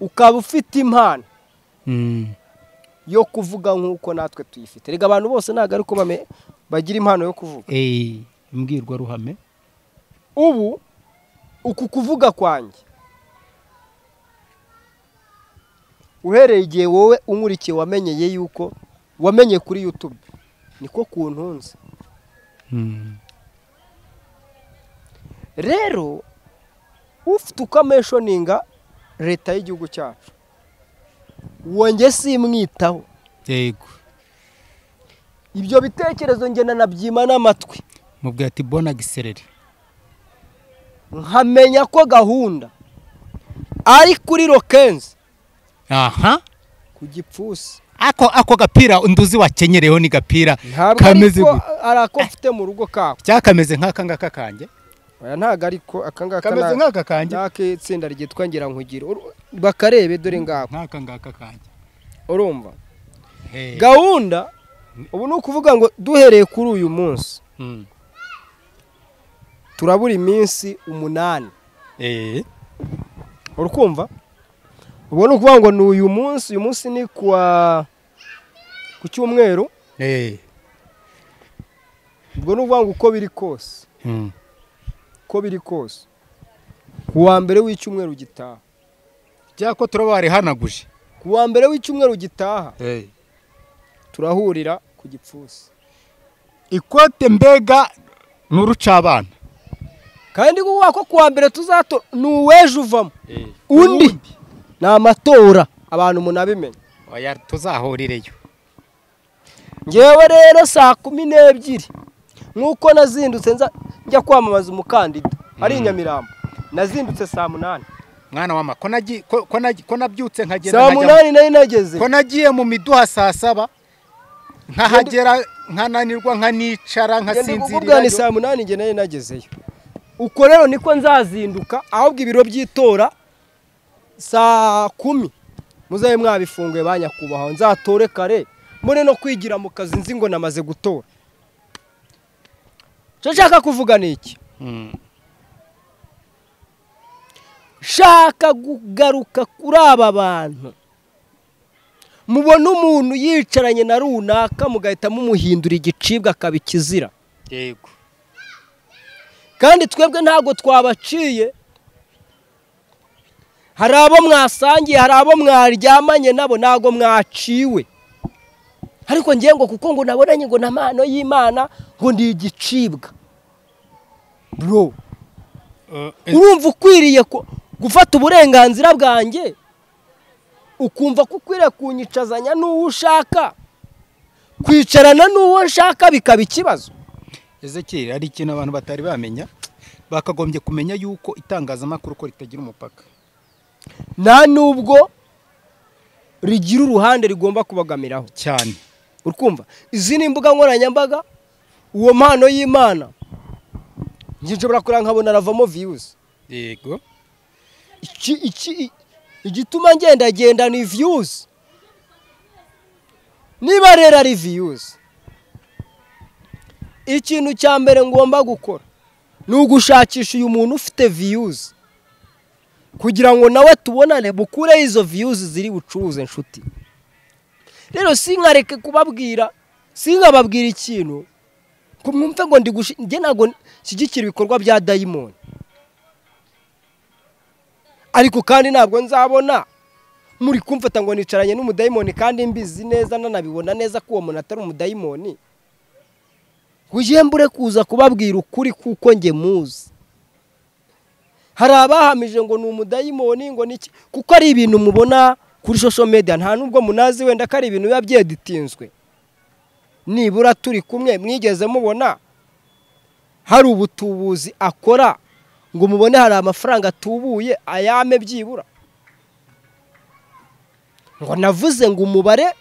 ukaba ufite impano yo kuvuga nk'uko natwe tuyifite. Rega abantu bose ntago ari ko bagira impano yo kuvuga. Imbwirwa ruhame. Ubu uku kuvuga kwanjye, uhereye igihe wowe unkurikiye wamenyeye yuko wamenye kuri YouTube, niko kuntunze. Rero ufite ukameshoninga leta y'igihugu cyacu uwo njye simwitaho. yego Ibyo bitekerezo njye nanabyima n'amatwi, mubwira ati bona giserere, nkamenya ko gahunda ari kuri Lokenzi aha ku Gipfusi. ako gapira nduzi wakenyereho ni gapira kameze arako mfite mu rugo kako, cyakameze nk'aka ngaka kanjye. oya ntago ariko akangaka kameze nk'aka kanjye, nake tsinda ryitwa ngira nkugira bakarebe dore ngako nk'aka ngaka kanjye. urumva gahunda ubu no kuvuga ngo duhereye kuri uyu munsi turabura iminsi 8. urukumva ubu no kuvuga ngo ni uyu munsi ni ku cyumweru. ubwo no kuvuga ngo uko biri kose ku wa mbere w'icyumweru gitaha, cyako turabare hanaguje ku wa mbere w'icyumweru gitaha turahurira ku Gipfusi. ikote mbega n'urucabana kandi kuvuga ko ku wa mbere tuzato ni uweje uvamo undi ni amatora abantu munabimenya. oya tuzahurireyo. ngewe rero saa 12 nk'uko nazindutse njya kwamamaza umukandida ari Nyamirambo, nazindutse saa 8. mwana wama ko nabyutse nkagenda saa 8 nayo nageze, ko nagiye mu miduha saa 7 nkahagera nkananirwa nkanicara nkasinzirira. ni saa 8 nge nayo nagezeyo. uko rero niko nzazinduka, ahubwo ibiro by'itora saa 10 muzaye mwabifunguye banyakubaho, nzatore kare mbone no kwigira mu kazi nzi ngo namaze gutora. cyo nshaka kuvuga ni iki? shaka kugaruka kuri aba bantu mubona umuntu yicaranye na runaka mugahita mumuhindura igicibwa akabikizira. yego kandi twebwe ntago twabaciye, hari abo mwasangiye, hari abo mwaryamanye nabo, ntago mwaciwe. ariko ngiye ngo kuko ngo nabonanye ngo namano y'Imana ngo ndi igicibwa. bro urumva ukwiriye gufata uburenganzira bwanjye ukumva ko ukwiriye kunyicazanya n'uwo ushaka, kwicarana n'uwo nshaka bikaba ikibazo. Ezekiel, ari ikintu abantu batari bamenya, bakagombye kumenya yuko itangazamakuru ko ritagira umupaka, nta nubwo rigira uruhande rigomba kubagamiraho cyane. urukumva izi ni imbuga nkoranyambaga, uwo mpano y'Imana nshobora kuranga nkabona ravamo views. yego igituma ngenda ni views. niba rero ari views, ikintu cya mbere ngomba gukora ni ugushakisha uyu muntu ufite views kugira ngo nawe tubonane bukure izo views ziri bucuruze nshuti. rero sinkareke kubabwira, sinkababwira ikintu kumwumve ngo njye nago shyigikira ibikorwa bya dayimoni, ariko kandi ntabwo nzabona muri kumfata ngo nicaranye n'umudayimoni kandi mbizi neza nanabibona neza ko uwo muntu atari umudayimoni. Kujyembure kuza kubabwira ukuri kuko nge muzi. Hari abahamije ngo ni umudayimoni ngo niki, kuko ari ibintu mubona kuri social media, nta nubwo munazi wenda ko ari ibintu biba byeditinzwe. Nibura turi kumwe mwigeze mubona hari ubutubuzi akora ngo mubone hari amafaranga atubuye ayame byibura? Ngo navuze ngo umubare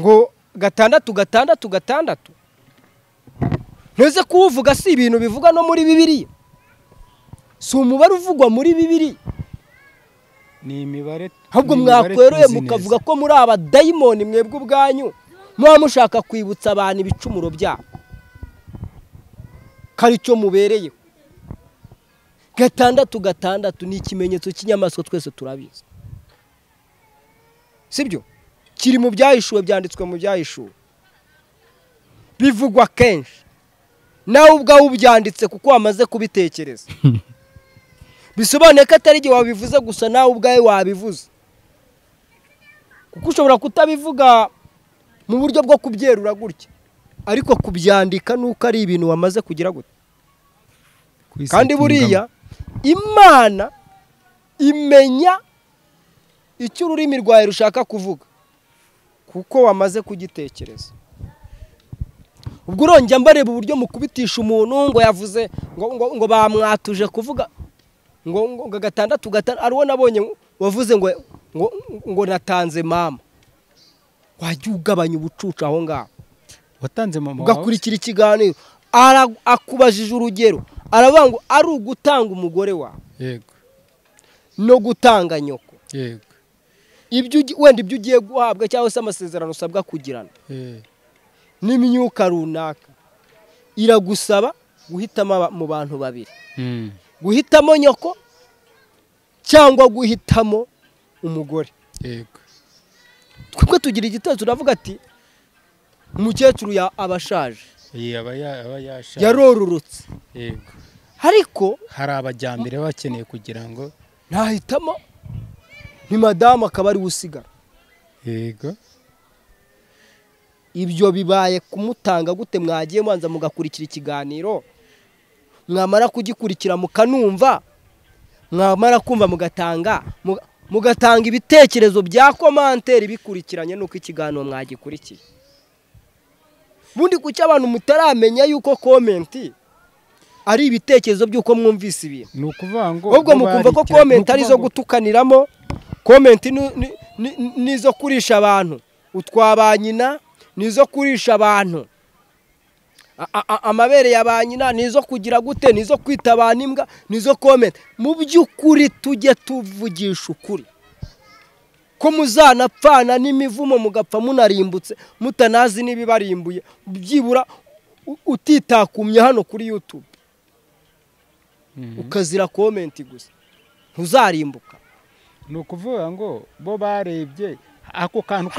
ngo 6 nteze kuvuga si ibintu bivuga no muri Bibiliya, si umubare uvugwa muri Bibiliya. ni imibare, ahubwo mwakweroye mukavuga ko muri aba dayimoni mwebwe ubwanyu muba mushaka kwibutsa abantu ibicumuro byabo, karico mubereyeho. 6 ni ikimenyetso cy'inyamaswa, twese turabizi, sibyo? Kiri mu byahishuwe, byanditswe mu byahishuwe, bivugwa kenshi, nawe ubwawe ubyanditse kuko wamaze kubitekereza. Bisobanuye ko atari igihe wabivuze gusa, nawe ubwawe wabivuze, kuko ushobora kutabivuga mu buryo bwo kubyerura gutya, ariko kubyandika nuko ari ibintu wamaze kugira gute. Kandi buriya imana imenya icyo ururimi rwawe rushaka kuvuga kuko wamaze kugitekereza. ubwo urongera mbareba uburyo mukubitisha umuntu ngo yavuze ngo bamwatuje kuvuga ngo gatandatu ariwo nabonye wavuze ngo natanze mama. Wajya ugabanya ubucucu aho ngaho. Watanze mama ugakurikira ikiganiro akubajije urugero aravuga ngo ari ugutanga umugore wawe yego no gutanga nyoko yego wenda ibyo ugiye guhabwa cyangwa se amasezerano usabwa kugirana n'imyuka runaka iragusaba guhitamo mu bantu babiri, guhitamo nyoko cyangwa guhitamo umugore. yego twebwe tugira igitekerezo turavuga ati umukecuru abashaje yarororotse, yego ariko hari abajyambere bakeneye kugira ngo ntahitamo ni madamu akaba ari usigara. yego ibyo bibaye kumutanga gute? Mwagiye mwanza mugakurikira ikiganiro, mwamara kugikurikira mukanumva, mwamara kumva mugatanga ibitekerezo bya komanteri bikurikiranye nuko ikiganiro mwagikurikiye. Bundi kuki abantu mutaramenya yuko komenti ari ibitekerezo by'uko mwumvise ibintu? ni ukuvuga ngo ubwo mukumva ko komenti ari zo gutukaniramo, komenti nizo kurisha abantu utwabanyina, nizo kurisha abantu amabere ya banyina, nizo kugira gute, nizo kwita abantu imbwa, nizo komenti. Mu by'ukuri tujye tuvugisha ukuri ko muzanapfana n'imivumo mugapfa munarimbutse mutanazi n'ibibarimbuye, byibura utitakumye hano kuri YouTube ukazira komenti gusa ntuzarimbuka. ni ukuvuga ngo bo barebye ako kantu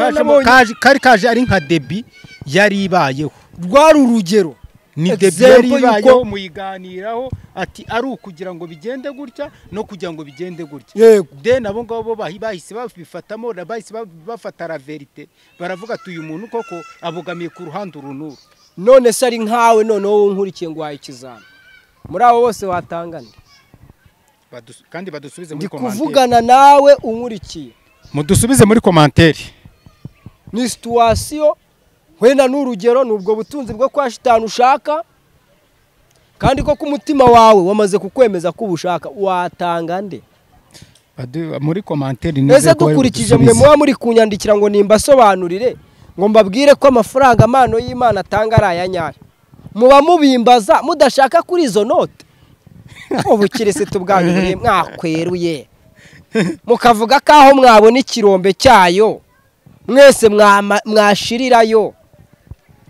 kaje ari nka debi yari ibayeho, rwari urugero ni debi yari ibayeho muyiganiraho ati ari ukugira ngo bigende gutya no kugira ngo bigende gutya. de nabo ngabo bahise babifatamo, bahise bafata la verite, baravuga ati uyu muntu koko abogamiye ku ruhande urunuru. none se ari nkawe noneho wowe nkurikiye ngo waye ikizana muri abo bose watangana kandi badusubize muri komanteri. Kuvugana nawe unkurikiye mudusubize muri komanteri. ni situation wenda n'urugero n'ubwo butunzi bwo kwa shitani ushaka, kandi ko ku mutima wawe wamaze kukwemeza ko ubushaka, watanga nde? muri komanteri neze dukurikije mwe muba muri kunyandikira ngo nimbasobanurire ngo mbabwire ko amafaranga amano y'Imana atanga ari ayanyaye, muba mubimbaza mudashaka kuri izo note. ubukirisitu bwanyu buri mwakweruye mukavuga kaho mwabona ikirombe cyayo mwese mwashirirayo,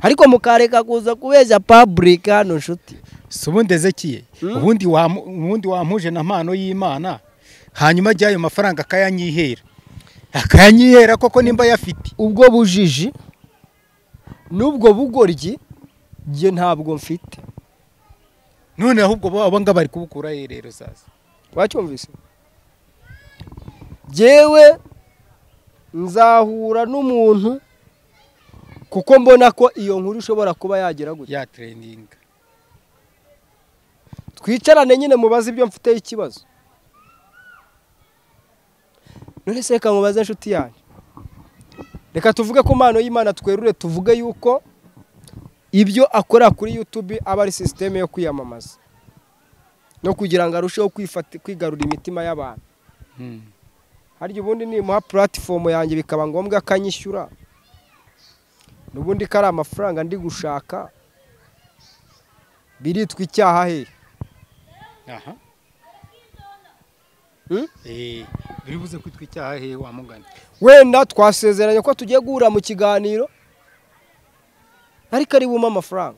ariko mukareka kuza kubeza public hano nshuti. Subundi Ezekiye ubundi wampuje na mpano y'Imana hanyuma ajyayo mafaranga akayanyihera koko nimba yafite. ubwo bujiji n'ubwo bugoryi je ntabwo mfite. none ahubwo abo ngaba bari kubukura rero sasa wacyumvise. jewe nzahura n'umuntu kuko mbona ko iyo nkuru ishobora kuba yagira gute ya trending, twicarane nyine mubaze ibyo mfite ikibazo. none se kamubaze inshuti yanyu, reka tuvuge ko mpano y'Imana twerure, tuvuge yuko ibyo akora kuri YouTube aba ari systeme yo kwiyamamaza no kugira ngo arusheho kwigarura imitima y'abantu. harya ubundi ni muha platform yanjye bikaba ngombwa akanyishyura, n'ubundi kari amafaranga ndi gushaka biritwa icyaha he? aha biribuze kwitwa icyaha he wa mugani? wenda twasezeranye ko tugiye guhura mu kiganiro ariko ari buma amafaranga,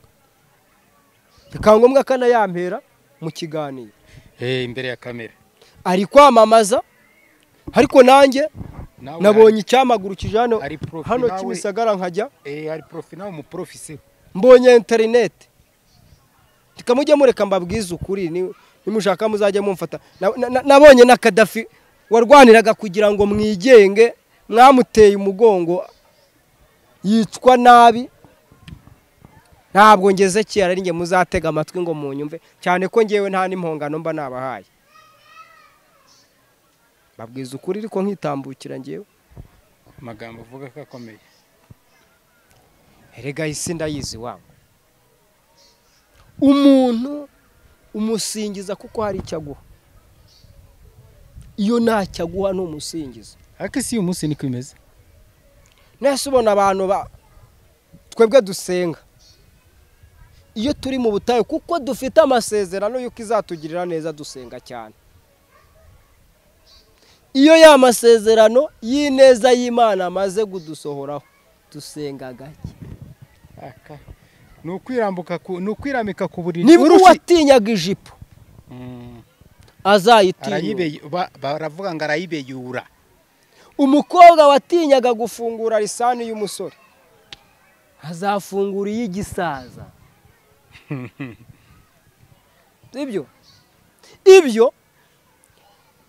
bikaba ngombwa kana yampera mu kiganiro imbere ya kamera ari kwamamaza, ariko nanjye nabonye icyamagurukije hano Kimisagara nkajya ari profi nawe umuprofise, mbonye internet tikamujya mureka mbabwiza ukuri, nimushaka muzajya mumfata. nabonye na Kadafi warwaniraga kugira ngo mwigenge, mwamuteye umugongo yicwa nabi. ntabwo ngeze kera ari nge muzatega amatwi ngo munyumve, cyane ko ngewe nta n'impongano mba nabahaye. babwiza ukuri ariko nkitambukira ngewe amagambo uvuga ko akomeye. erega isi ndayizi wawe umuntu umusingiza kuko hari icyo aguha iyo ntacyo aguha n'umusingiza ariko isi uyu munsi niko imeze nese ubona abantu twebwe dusenga iyo turi mu butayu kuko dufite amasezerano yuko izatugirira neza dusenga cyane iyo ya masezerano y'ineza y'Imana amaze kudusohoraho dusenga gake nukwiramika ku buriri nibwo watinyaga ijipo azayitinyura baravuga ngo arayibeyura umukobwa watinyaga gufungura lisani y'umusore azafungura iy'igisaza ibyo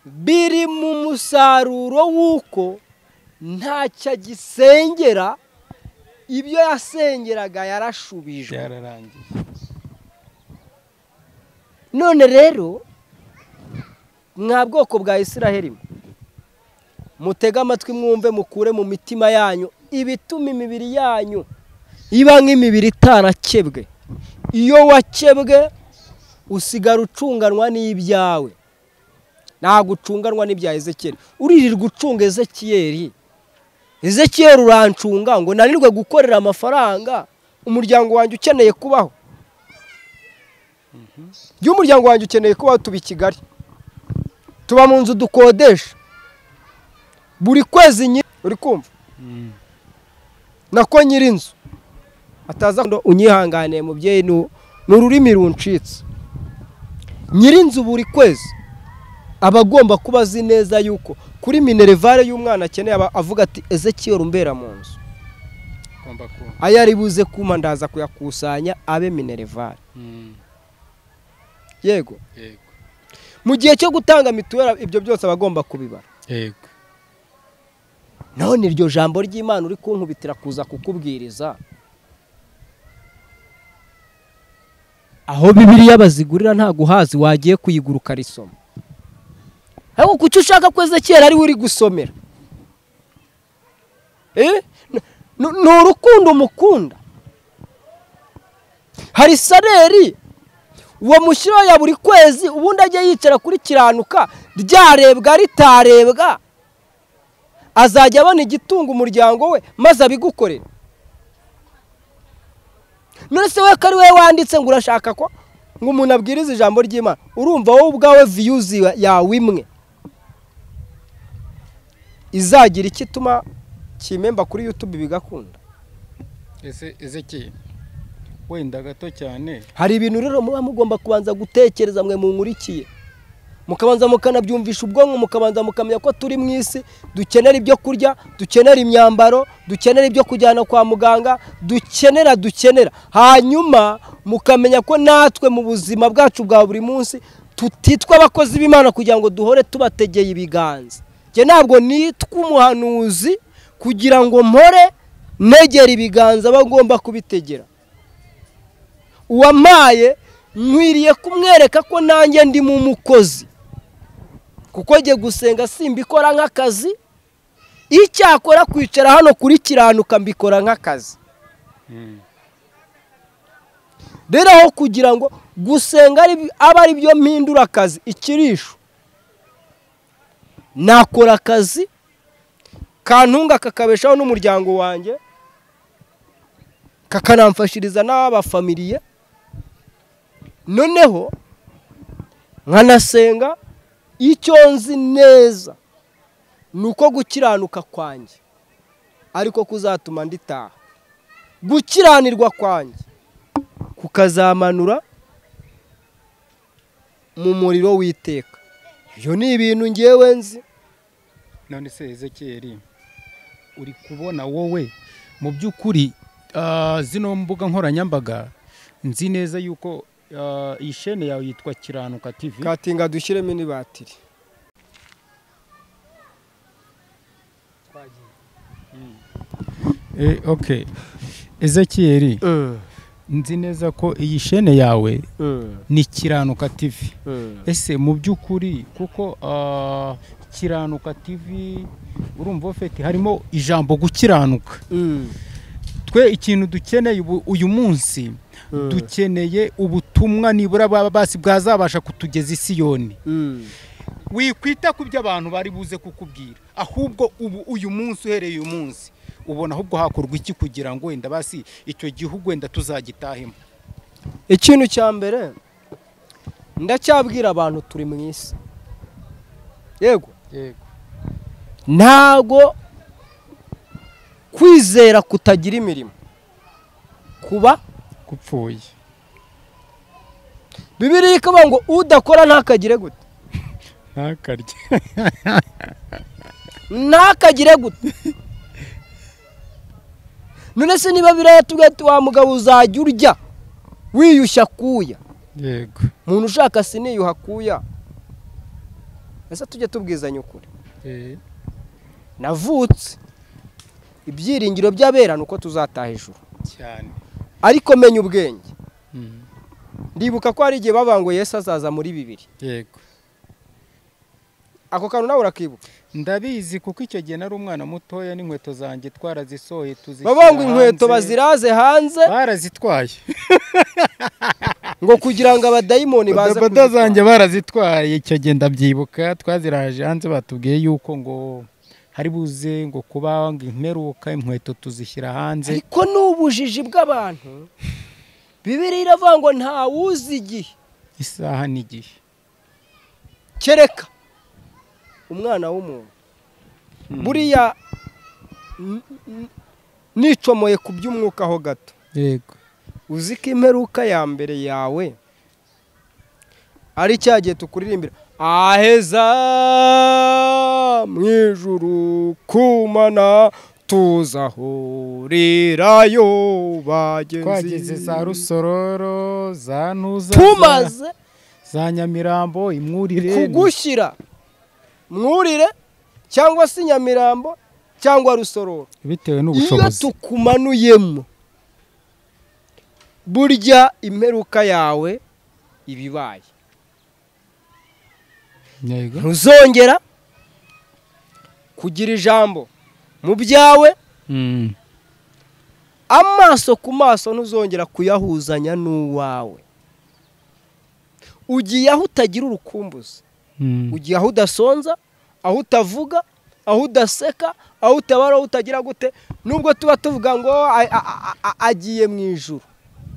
biri mu musaruro w'uko ntacyo agisengera ibyo yasengeraga yarashubijwe byararangiye none rero mwa bwoko bwa Isiraheli mutega amatwi mwumve mukure mu mitima yanyu ibituma imibiri yanyu iba nk'imibiri itarakebwe iyo wakebwe usigara ucunganwa n'ibyawe ntabwo ucunganwa n'ibya Ezekiyeli uririrwa ucunga Ezekiyeli urancunga ngo nanirwe gukorera amafaranga umuryango wanjye ukeneye kubaho iyo umuryango wanjye ukeneye kubaho tuba i Kigali tuba mu nzu dukodesha buri kwezi uri kumva nako nyir'inzu ataza ngo unyihanganiye mubyeyi ni ururimi runcitse nyir'inzu buri kwezi aba agomba kuba azi neza yuko kuri minerevare y'umwana akeneye avuga ati Ezekiyeli umbera mu nzu ayo ari buze kuma ndaza kuyakusanya abe minerevare yego mu gihe cyo gutanga mituweli ibyo byose aba agomba kubibara yego none iryo jambo ry'Imana uri kunkubitira kuza kukubwiriza aho Bibiliya bazigurira nta guhazi wagiye kuyigura ukarisoma ariko kuki ushaka ko Ezekiyeli ari we uri gusomera ni urukundo umukunda hari saleri uwo mushyiraho ya buri kwezi ubundi ajya yicara kuri kiranuka ryarebwa ritarebwa azajya abona igitunga umuryango we maze abigukorera none se we ko ari we wanditse ngo urashaka ko ngo umuntu abwirize ijambo ry'Imana urumva wowe ubwawe views yawe imwe izagira icyo ituma kimemba kuri YouTube bigakunda Ezekiyeli wenda gato cyane hari ibintu rero muba mugomba kubanza gutekereza mwe munkurikiye mukabanza mukanabyumvisha ubwonko mukabanza mukamenya ko turi mu isi dukenera ibyo kurya dukenera imyambaro dukenera ibyo kujyana kwa muganga dukenera hanyuma mukamenya ko natwe mu buzima bwacu bwa buri munsi tutitwa abakozi b'Imana kugira ngo duhore tubategeye ibiganza nge ntabwo nitwa umuhanuzi kugira ngo mpore negera ibiganza bagomba kubitegera uwamaye nkwiriye kumwereka ko nanjye ndi mu mukozi kuko ngiye gusenga simbikora nk'akazi icyakora kwicara hano kuri kiranuka mbikora nk'akazi rero aho kugira ngo gusenga aba ari byo mpindura akazi ikirisho nakora akazi kantunga kakabeshaho n'umuryango wanjye kakanamfashiriza n'abafamiliye noneho nkanasenga icyo nzi neza nuko gukiranuka kwanjye ariko kuzatuma nditaha gukiranirwa kwanjye kukazamanura mu muriro w'iteka ibyo ni ibintu ngewe nzi none se Ezekiyeli uri kubona wowe mu by'ukuri zino mbuga nkoranyambaga nzi neza yuko iyi shene yawe yitwa Kiranuka TV katinga dushyiremo n'ibatiri okay Ezekiyeli nzi neza ko iyi shene yawe ni Kiranuka TV. Ese mu by'ukuri kuko Kiranuka TV urumva ofete harimo ijambo gukiranuka. Twe ikintu dukeneye uyu munsi dukeneye ubutumwa nibura basi bwazabasha kutugeza Isiyoni. Wikwita ku byo abantu bari buze kukubwira, ahubwo uyu munsi uhereye uyu munsi ubona ahubwo hakorwa iki kugira ngo wenda basi icyo gihugu wenda tuzagitahemo. Ikintu cya mbere ndacyabwira abantu turi mu isi, yego ntago kwizera kutagira imirimo kuba kupfuye. Bibiliya ikavuga ngo udakora ntakagire gute, ntakagire gute. None se niba biratubwira ati wa mugabo uzajya urya wiyushya kuya, yego umuntu ushaka siniyuha kuya. Ese tujye tubwizanya ukuri. Navutse ibyiringiro by'abera nuko tuzataha ijuru cyane, ariko menya ubwenge. Ndibuka ko hari igihe bavuga ngo Yesu azaza muri 2. Yego ako kantu nawe urakibuka? Ndabizi kuko icyo gihe nari umwana mutoya n'inkweto zanjye twarazisoye tuzishyira. Bavuga ngo inkweto baziraze hanze, barazitwaye ngo kugira ngo abadayimoni baze kuzitwara. Zanjye barazitwaye icyo gihe ndabyibuka, twaziraje hanze batubwiye yuko ngo hari buze ngo kuba ngo imperuka inkweto tuzishyira hanze. Ariko n'ubujiji bw'abantu, Bibiliya iravuga ngo nta wuzi igihe, isaha n'igihe, kereka umwana w'umuntu. Buriya nicomoye ku by'umwuka ho gato. Yego uzi ko imperuka ya mbere yawe ari cyagiye tukuririmbira aheza mu ijuru kumana tuzahurirayo bagenzi. Twageze za Rusororo, za Ntuza, tumaze za Nyamirambo, imwurire kugushyira mwurire cyangwa se Nyamirambo cyangwa Rusororo bitewe n'ubushobozi. Iyo tukumanuyemo burya imperuka yawe ibibaye, ntuzongera kugira ijambo mu byawe. Amaso ku maso ntuzongera kuyahuzanya n'uwawe. Ugiye aho utagira urukumbuzi, ugiye aho udasonza, aho utavuga, aho udaseka, aho utabara, aho utagira gute. Nubwo tuba tuvuga ngo agiye mu ijuru,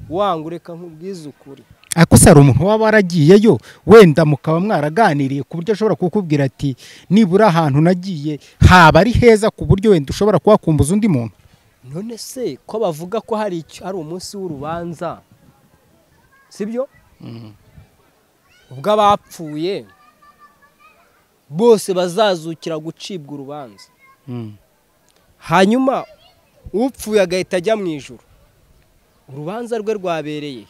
wanga reka nkubwize ukuri. Ako sari umuntu waba waragiyeyo wenda mukaba mwaraganiriye ku buryo ashobora kukubwira ati nibura ahantu nagiye haba ari heza ku buryo wenda ushobora kuhakumbuza undi muntu. None se ko bavuga ko hari umunsi w'urubanza, sibyo? Ubwo abapfuye bose bazazukira gucibwa urubanza, hanyuma upfuye agahita ajya mu ijuru. Urubanza rwe rwabereye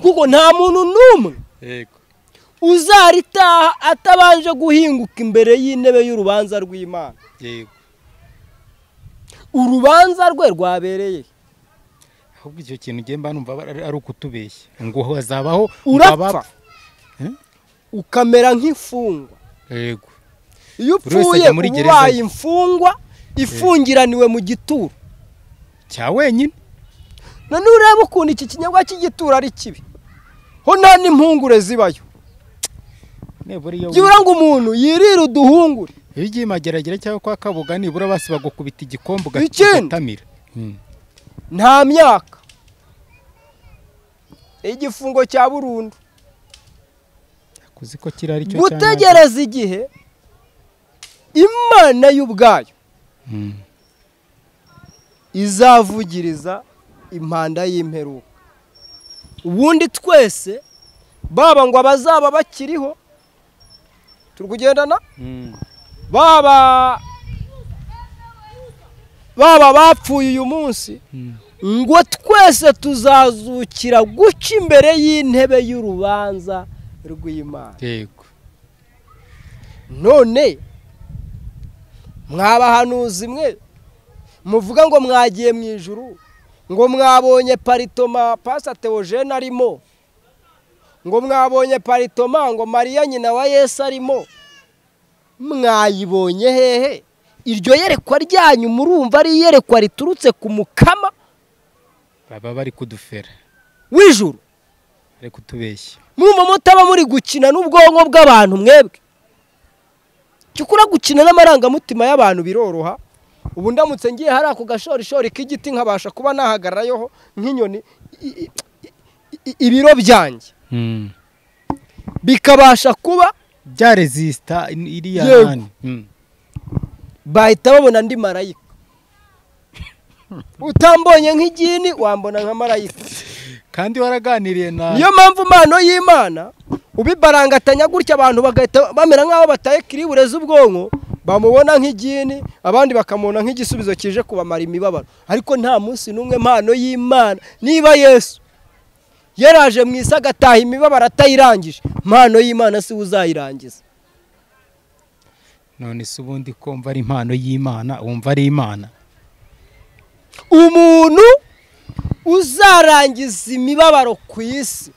kuko nta muntu n'umwe uzaritaha atabanje guhinguka imbere y'intebe y'urubanza rw'Imana. Urubanza rwe rwabereye. Ahubwo icyo kintu ngiye mba numva ari ukutubeshya ngo hazabaho urapfa ukamera nk'imfungwa. Yego iyo upfuye ubaye imfungwa ifungiraniwe mu gituro cya wenyine. None ureba ukuntu iki kinyagwa cy'igituro ari kibi, ho nta n'impungure zibayo. Byura ngo umuntu yirira uduhungure. Iyo ugiye mageragere cyangwa kwa Kabuga nibura basi bagukubita igikombe ugatamira. Nta myaka, igifungo cya burundu. Kuzi ko kirari cyo cyane gutegereza igihe Imana y'ubwayo izavugiriza impanda y'imperuka. Ubundi twese baba ngo abazaba bakiriho turukugendana, baba bapfuye uyu munsi, ngo twese tuzazukira guca imbere y'intebe y'urubanza rw'Imana. Yego none mwabahanuzi mwe muvuga ngo mwagiye mu ijuru, ngo mwabonye paritoma Pastor Theogene arimo, ngo mwabonye paritoma ngo Mariya nyina wa Yesu arimo, mwayibonye hehe? Iryo yerekwa ryanyu murumva ari yerekwa riturutse ku mukama baba bari kudufera w'ijuru, bari kutubeshya. murumva mutaba muri gukina n'ubwonko bw'abantu mwebwe. Cyukura gukina n'amarangamutima y'abantu biroroha. Ubu ndamutse ngiye hari ako gashorishori k'igiti nkabasha kuba nahagararayo nk'inyoni ibiro byanjye bikabasha kuba bya resista iriya hano, bahita babona ndi marayika. Utambonye nk'igini wambona nka marayika, kandi waraganiriye na. Niyo mpamvu impano y'Imana ubibarangatanya gutya abantu bagahita bamera nk'aho bataye kiribure z'ubwonko, bamubona nk'igini, abandi bakamubona nk'igisubizo kije kubamara imibabaro. Ariko nta munsi n'umwe impano y'Imana, niba Yesu yaraje mu isi agataha imibabaro atayirangije, impano y'Imana si uzayirangiza. None se ubundi kumva ari impano y'Imana wumva ari Imana? Umuntu uzarangiza imibabaro ku isi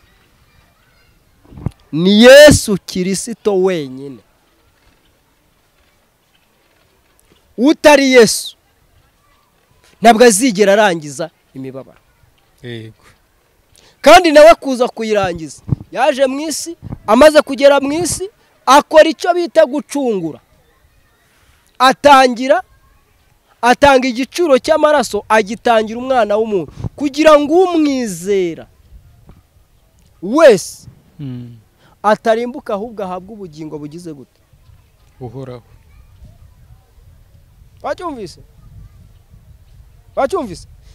ni Yesu Kirisito wenyine. Utari Yesu ntabwo azigera arangiza imibabaro. Yego. Kandi nawe kuza kuyirangiza yaje mu isi, amaze kugera mu isi akora icyo bita gucungura. Atanga igiciro cy'amaraso, agitangira umwana w'umuntu kugira ngo umwizera wese atarimbuka ahubwo ahabwe ubugingo bugize gute? Buhoraho. Wacyumvise?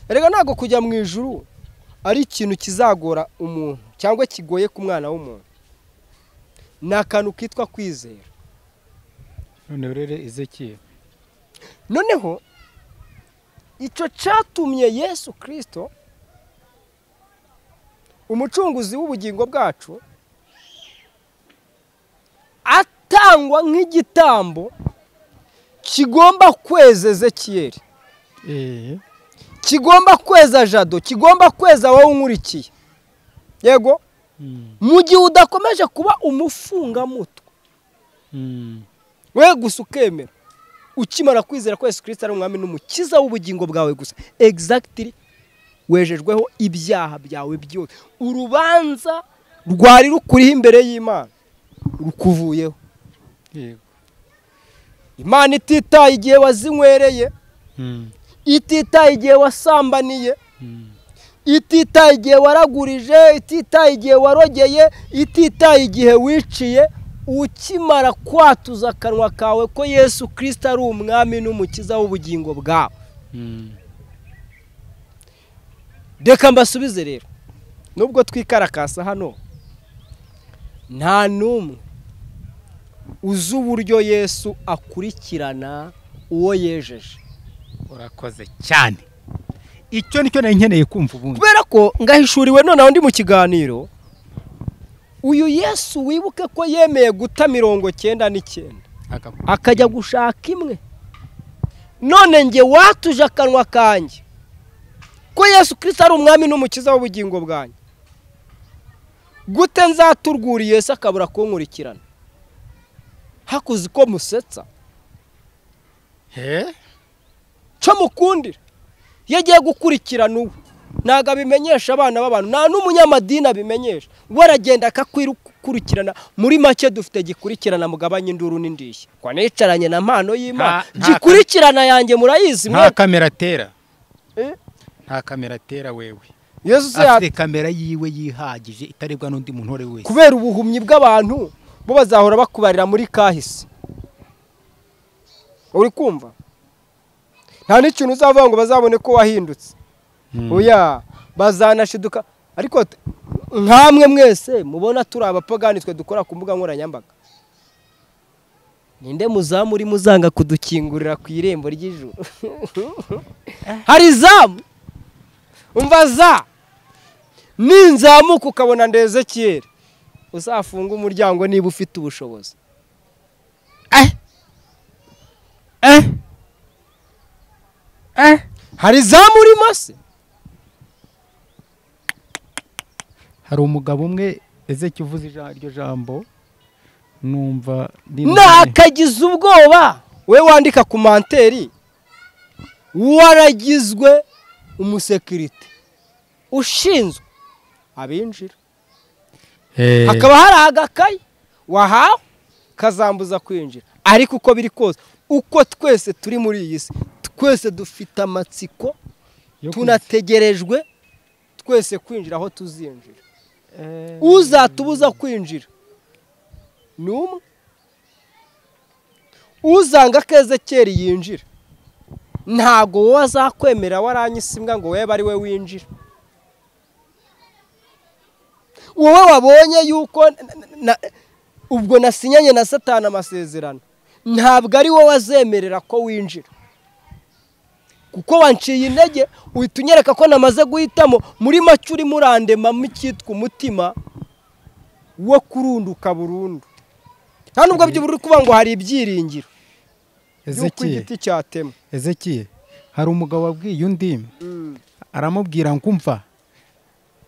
Erega ntago kujya mu ijuru ari ikintu kizagora umuntu cyangwa kigoye ku mwana w'umuntu. Ni akantu kitwa kwizera. None rero Ezekiel, noneho icyo cyatumye Yesu Kristo umucunguzi w'ubugingo bwacu atangwa nk'igitambo kigomba kweza Ezekiel, kigomba kweza Jado, kigomba kweza wowe unkurikiye. Yego, mu gihe udakomeje kuba umufungamutwe, we gusa ukemera ukimara kwizera ko Yesu Kristo ari umwami n'umukiza w'ubugingo bwawe gusa, exactly wejejweho ibyaha byawe byose. Urubanza rwari rukuriho imbere y'Imana rukuvuyeho. Yego. Imana ititaye igihe wazinywereye, ititaye igihe wasambaniye, ititaye igihe waragurije, ititaye igihe warogeye, ititaye igihe wiciye. Ukimara kwatuza akanwa kawe ko Yesu Kristo ari umwami n'umukiza w'ubugingo bwawe, reka mbasubize rero, nubwo twikarakasa hano, nta numwe uzi uburyo Yesu akurikirana uwo yejeje. Urakoze cyane. Icyo nicyo nari nkeneye kumva ubundi. Kubera ko ngahishuriwe noneho ndi mu kiganiro, uyu Yesu wibuke ko yemeye guta 99 akajya gushaka imwe. None nge watuje akanwa kanjye ko Yesu Kristo ari umwami n'umukiza w'ubugingo bwanjye, gute nzaturguriye Yesu akabura kunkurikirana? Hakuzi ko musetsa cyo mukundira yagiye gukurikirana ubu ntago abimenyesha abana b'abantu, nta n'umunyamadini abimenyesha, waragenda akakurikirana. Muri make dufite gikurikirana mugabanye induru n'indishyi, kwa nicaranye na mpano y'Imana gikurikirana yanjye murayizi mwe. Nta kamera atera, nta kamera atera wewe. Yesu se afite kamera yiwe yihagije itarebwa n'undi muntu ore wese. Kubera ubuhumyi bw'abantu bo bazahora bakubarira muri kahise. Uri kumva? Nta n'ikintu uzavuga ngo bazabone ko wahindutse. Oya, bazanashiduka. Ariko nkamwe mwese mubona turi abapagani twe dukora ku mbuga nkoranyambaga, ninde muzamuri muzanga kudukingurira ku irembo ry'ijuru? Hari zamu umva za ninzamuka ukabona ndeze Ezekiel, uzafunga umuryango niba ufite ubushobozi. hari za murima se. Hari umugabo umwe Ezeki uvuze iryo jambo numva nakagize ubwoba. We wandika ku manteri waragizwe umusekirite ushinzwe abinjira, hakaba hari agakayi wahawe kazambuza kwinjira. Ariko uko biri kose, uko twese turi muri iyi si, twese dufite amatsiko, tunategerejwe twese kwinjira aho tuzinjira. Uzatubuza kwinjira ni umwe. Uzanga Ezekiyeli yinjira ntago wowe azakwemera waranyisimbwa ngo webe ari we winjira. Wowe wabonye yuko ubwo nasinyanye na Satani amasezerano, ntabwo ari wowe azemerera ko winjira, kuko wanciye intege uhita unyereka ko namaze guhitamo. Muri make uri murandemamo icyitwa umutima wo kurunduka burundu. Nta nubwo by'uburi kuvuga ngo hari ibyiringiro yuko igiti cyatema. Ezekiyeli, hari umugabo wabwiye undi aramubwira ngo umva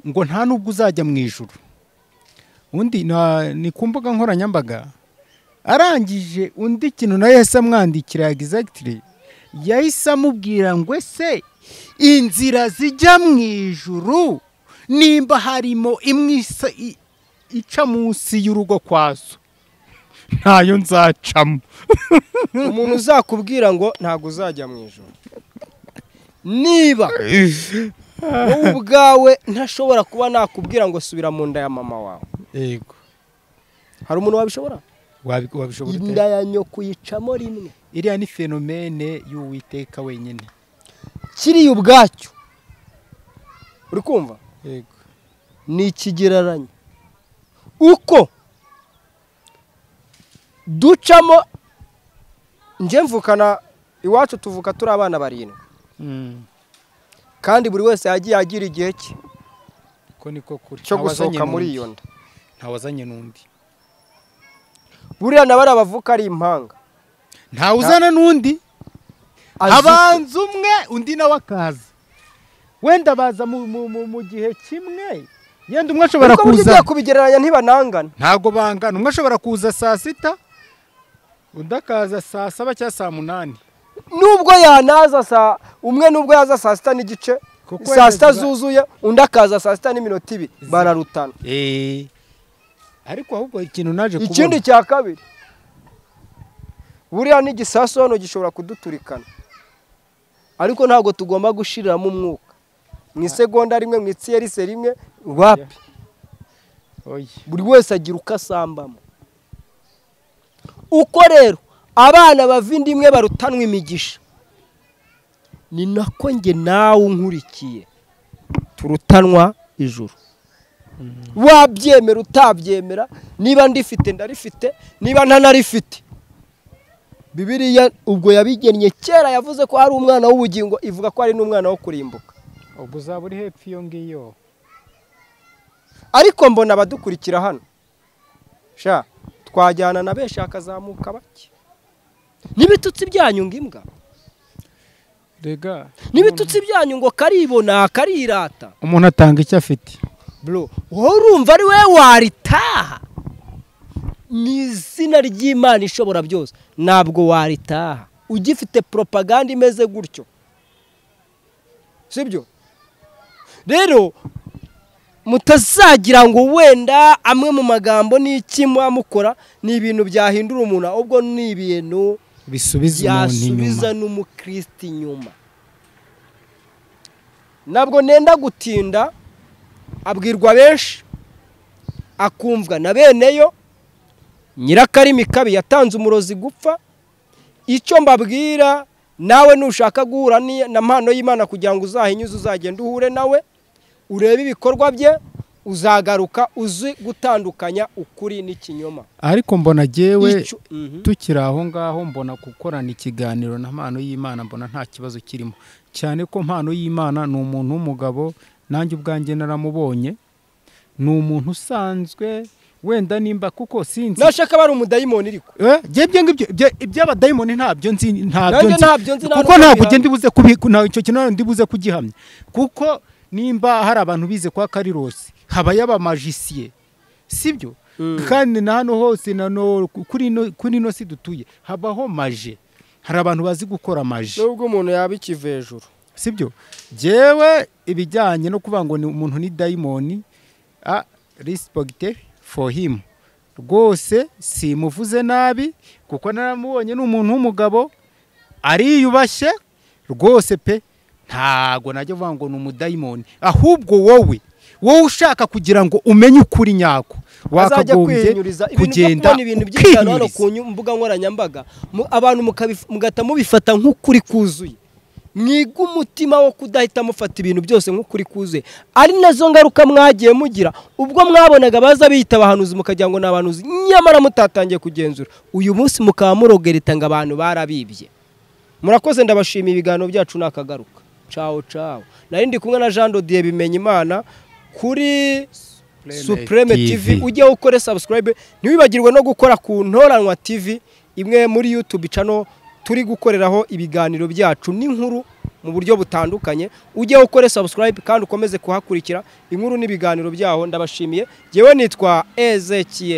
ngo nta nubwo uzajya mu ijuru. Undi ni ku mbuga nkoranyambaga arangije undi kintu nayo yahise amwandikira exactly, yahise amubwira ngo ese inzira zijya mu ijuru nimba harimo imwe ica munsi y'urugo kwazo ntayo nzacamo. Umuntu uzakubwira ngo ntago uzajya mu ijuru, niba wowe ubwawe ntashobora kuba nakubwira ngo subira mu nda ya mama wawe, yego, hari umuntu wabishobora? Wabishobora inda ya nyoko uyicamo rimwe. Iriya ni fenomene y'Uwiteka wenyine, kiriya ubwacyo uri kumva, yego, ni ikigereranyo uko ducamo. Nje mvukana iwacu, tuvuka turi abana 7, kandi buri wese yagiye agira igihe cye ko niko kuri cyo gusohoka muri iyo nda. Ntawazanye n'undi, buriya nabara bavuka ari impanga, ntawuzana n'undi. Abanza umwe undi nawe akaza, wenda baza mu gihe kimwe. Yenda umwe ashobora kuza, kubigereranya ntibanangana, ntago bangana. Umwe ashobora kuza saa 6, undi akaza saa 7 cyangwa saa 8. Nubwo yanaza umwe nubwo yaza saa 6 n'igice, saa 6 zuzuye, undi akaza saa 6 n'iminota 2, bararutana. Ariko ahubwo ikintu naje kubona, ikindi cya kabiri, buriya n'igisasu hano gishobora kuduturikana, ariko ntago tugomba gushiriramo umwuka mu isegonda rimwe, mu itsiyerisi rimwe, wapi. Buri wese agira uko asambamo. Uko rero abana bavindimwe barutanwa imigisha, ni nako nge nawe unkurikiye turutanwa ijuru. Wabyemera utabyemera, niba ndifite ndarifite, niba ntanarifite. Bibiliya ubwo yabigennye kera, yavuze ko hari umwana w'ubugingo, ivuga ko ari n'umwana wo kurimbuka. Ubwo uzaba uri hepfo iyo ngiyo. Ariko mbona abadukurikira hano, sha twajyana na benshi akazamuka bake. Nibitutsi byanyu ngimbwa, rega nibitutsi byanyu ngo karibona karirata. Umuntu atanga icyo afite. Bro, wowe urumva ari we waritaha? Ni izina ry'Imana ishobora byose, ntabwo waritaha ugifite propaganda imeze gutyo, sibyo? Rero mutazagira ngo wenda amwe mu magambo n'iki mukora ni ibintu byahindura umuntu, ahubwo ni ibintu bisubiza n'umukristo inyuma. Nabwo nenda gutinda, abwirwa benshi akumvwa na beneyo. Nyirakarimi kabi yatanze umurozi gupfa. Icyo mbabwira, nawe nushaka guhura na mpano y'Imana kugira ngo uzahinyuze, uzagenda uhure nawe, urebe ibikorwa bye, uzagaruka uzi gutandukanya ukuri n'ikinyoma. Ariko mbona jewe tukiri aho ngaho, mbona gukorana ikiganiro na mpano y'Imana, mbona nta kibazo kirimo, cyane ko mpano y'Imana ni umuntu w'umugabo, nanjye ubwanjye naramubonye, ni umuntu usanzwe wenda nimba kuko sinzi nashaka bari umudayimoni ariko ibyo ngibyo iby'abadayimoni ntabyo nzi kuko ntabwo ugenda ibuze icyo kintu ndibuze kugihamya kuko nimba hari abantu bize kwa Karirosi habaye abamajisiye sibyo kandi na hano hose kuri ino si dutuye habaho maje hari abantu bazi gukora maje nubwo umuntu yaba ikivejuru sibyo jewe ibijyanye no kuvuga ngo ni umuntu ni dayimoni respect for him rwose simuvuze nabi kuko naramubonye n'umuntu w'umugabo ariyubashye rwose pe ntago najya vuga ngo ni umudayimoni ahubwo wowe ushaka kugira ngo umenye ukuri nyako wakagombye kugenda ibintu by'ijana hano ku mbuga nkoranyambaga abantu mugata mubifata nk'ukuri kuzuye mwiga umutima wo kudahita mufata ibintu byose nk'ukuri kuzuye ari nazo ngaruka mwagiye mugira ubwo mwabonaga baza bita abahanuzi mukagira ngo n'abahanuzi nyamara mutatangiye kugenzura uyu munsi mukaba murogereta ngo abantu barabibye murakoze ndabashimiye ibiganiro byacu nakagaruka ciao nari ndi kumwe na Jean Dodier Bimenyimana kuri Supreme TV ujye ukore subscribe ntiwibagirwe no gukora ku Ntoranwa TV imwe muri YouTube channel turi gukoreraho ibiganiro byacu n'inkuru mu buryo butandukanye ujye ukore subscribe kandi ukomeze kuhakurikira inkuru n'ibiganiro byaho ndabashimiye jewe nitwa Ezekiel